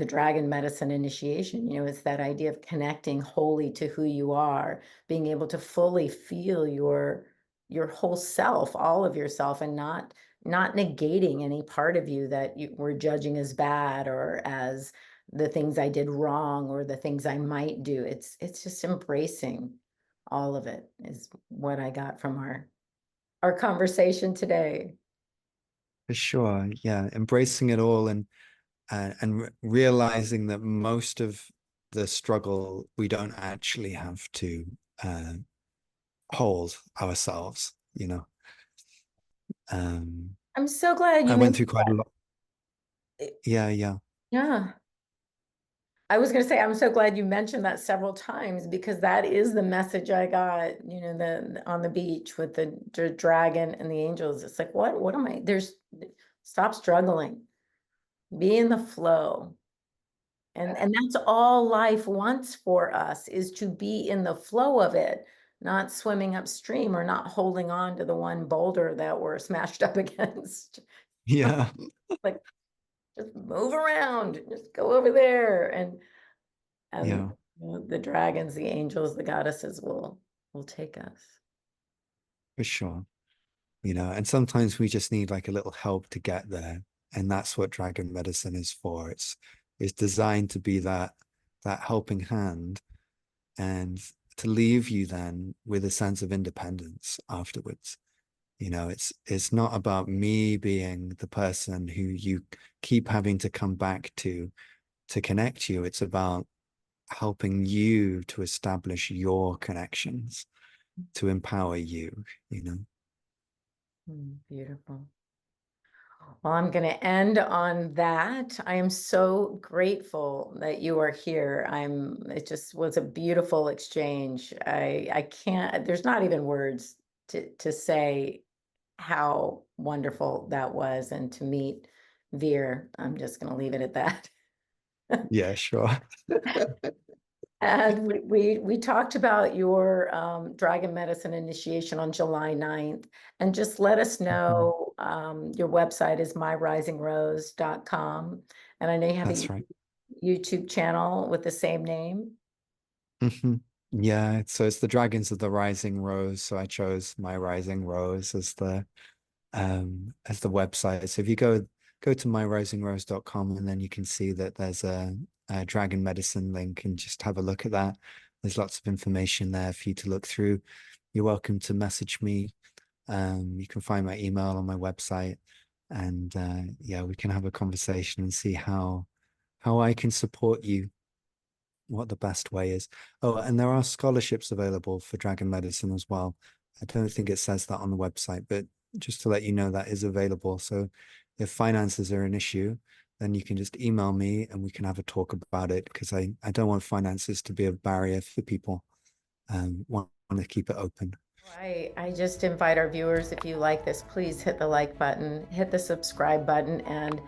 dragon medicine initiation. It's that idea of connecting wholly to who you are, being able to fully feel your whole self, all of yourself, and not negating any part of you that you were judging as bad or as the things I did wrong or the things I might do. It's just embracing all of it is what I got from our conversation today. For sure. Yeah. Embracing it all and realizing that most of the struggle we don't actually have to uh, hold ourselves, Um, I'm so glad I you went mentioned through quite a lot. it. Yeah, yeah. Yeah. I was going to say, I'm so glad you mentioned that several times because that is the message I got, on the beach with the dragon and the angels. It's like, what am I? Stop struggling, be in the flow. And that's all life wants for us is to be in the flow of it, not swimming upstream or not holding on to the one boulder that we're smashed up against. Yeah. Like just move around, just go over there. And Yeah, the dragons, the angels, the goddesses will take us. for sure. And sometimes we just need like a little help to get there. And that's what dragon medicine is for. It's designed to be that helping hand and to leave you then with a sense of independence afterwards. It's not about me being the person who you keep having to come back to connect you. It's about helping you to establish your connections, to empower you. Beautiful. Well, I'm going to end on that. I am so grateful that you are here. It just was a beautiful exchange. I can't, there's not even words to say how wonderful that was. And to meet Veer, I'm just going to leave it at that. Yeah, sure. And we talked about your dragon medicine initiation on July 9th. And just let us Mhm. know, your website is myrisingrose.com. And I know you have That's a right. YouTube channel with the same name. Hmm. Yeah, so it's the Dragons of the Rising Rose. So I chose My Rising Rose as the website. So if you go to myrisingrose.com and then you can see that there's a dragon medicine link and just have a look at that. There's lots of information there for you to look through. You're welcome to message me You can find my email on my website, and yeah, we can have a conversation and see how I can support you, what the best way is. Oh, and there are scholarships available for dragon medicine as well. I don't think it says that on the website, but just to let you know, that is available. So if finances are an issue, then you can just email me and we can have a talk about it, because I don't want finances to be a barrier for people. Want to keep it open. I just invite our viewers, if you like this, please hit the like button, hit the subscribe button, and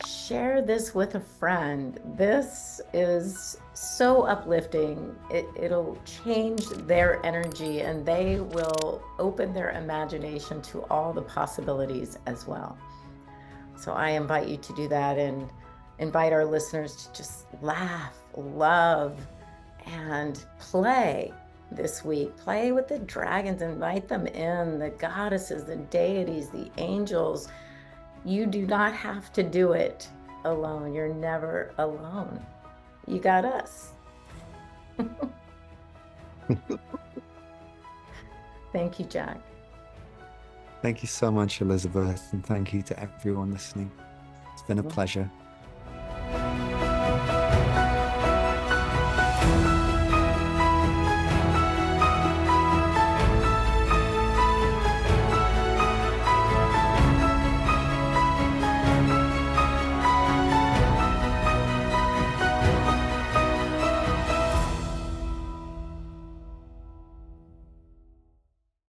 share this with a friend. This is so uplifting. It'll change their energy and they will open their imagination to all the possibilities as well. So I invite you to do that and invite our listeners to just laugh, love, and play this week. Play with the dragons, invite them in, the goddesses, the deities, the angels. You do not have to do it alone. You're never alone. You got us. Thank you, Jack. Thank you so much, Elizabeth, and thank you to everyone listening. It's been a pleasure.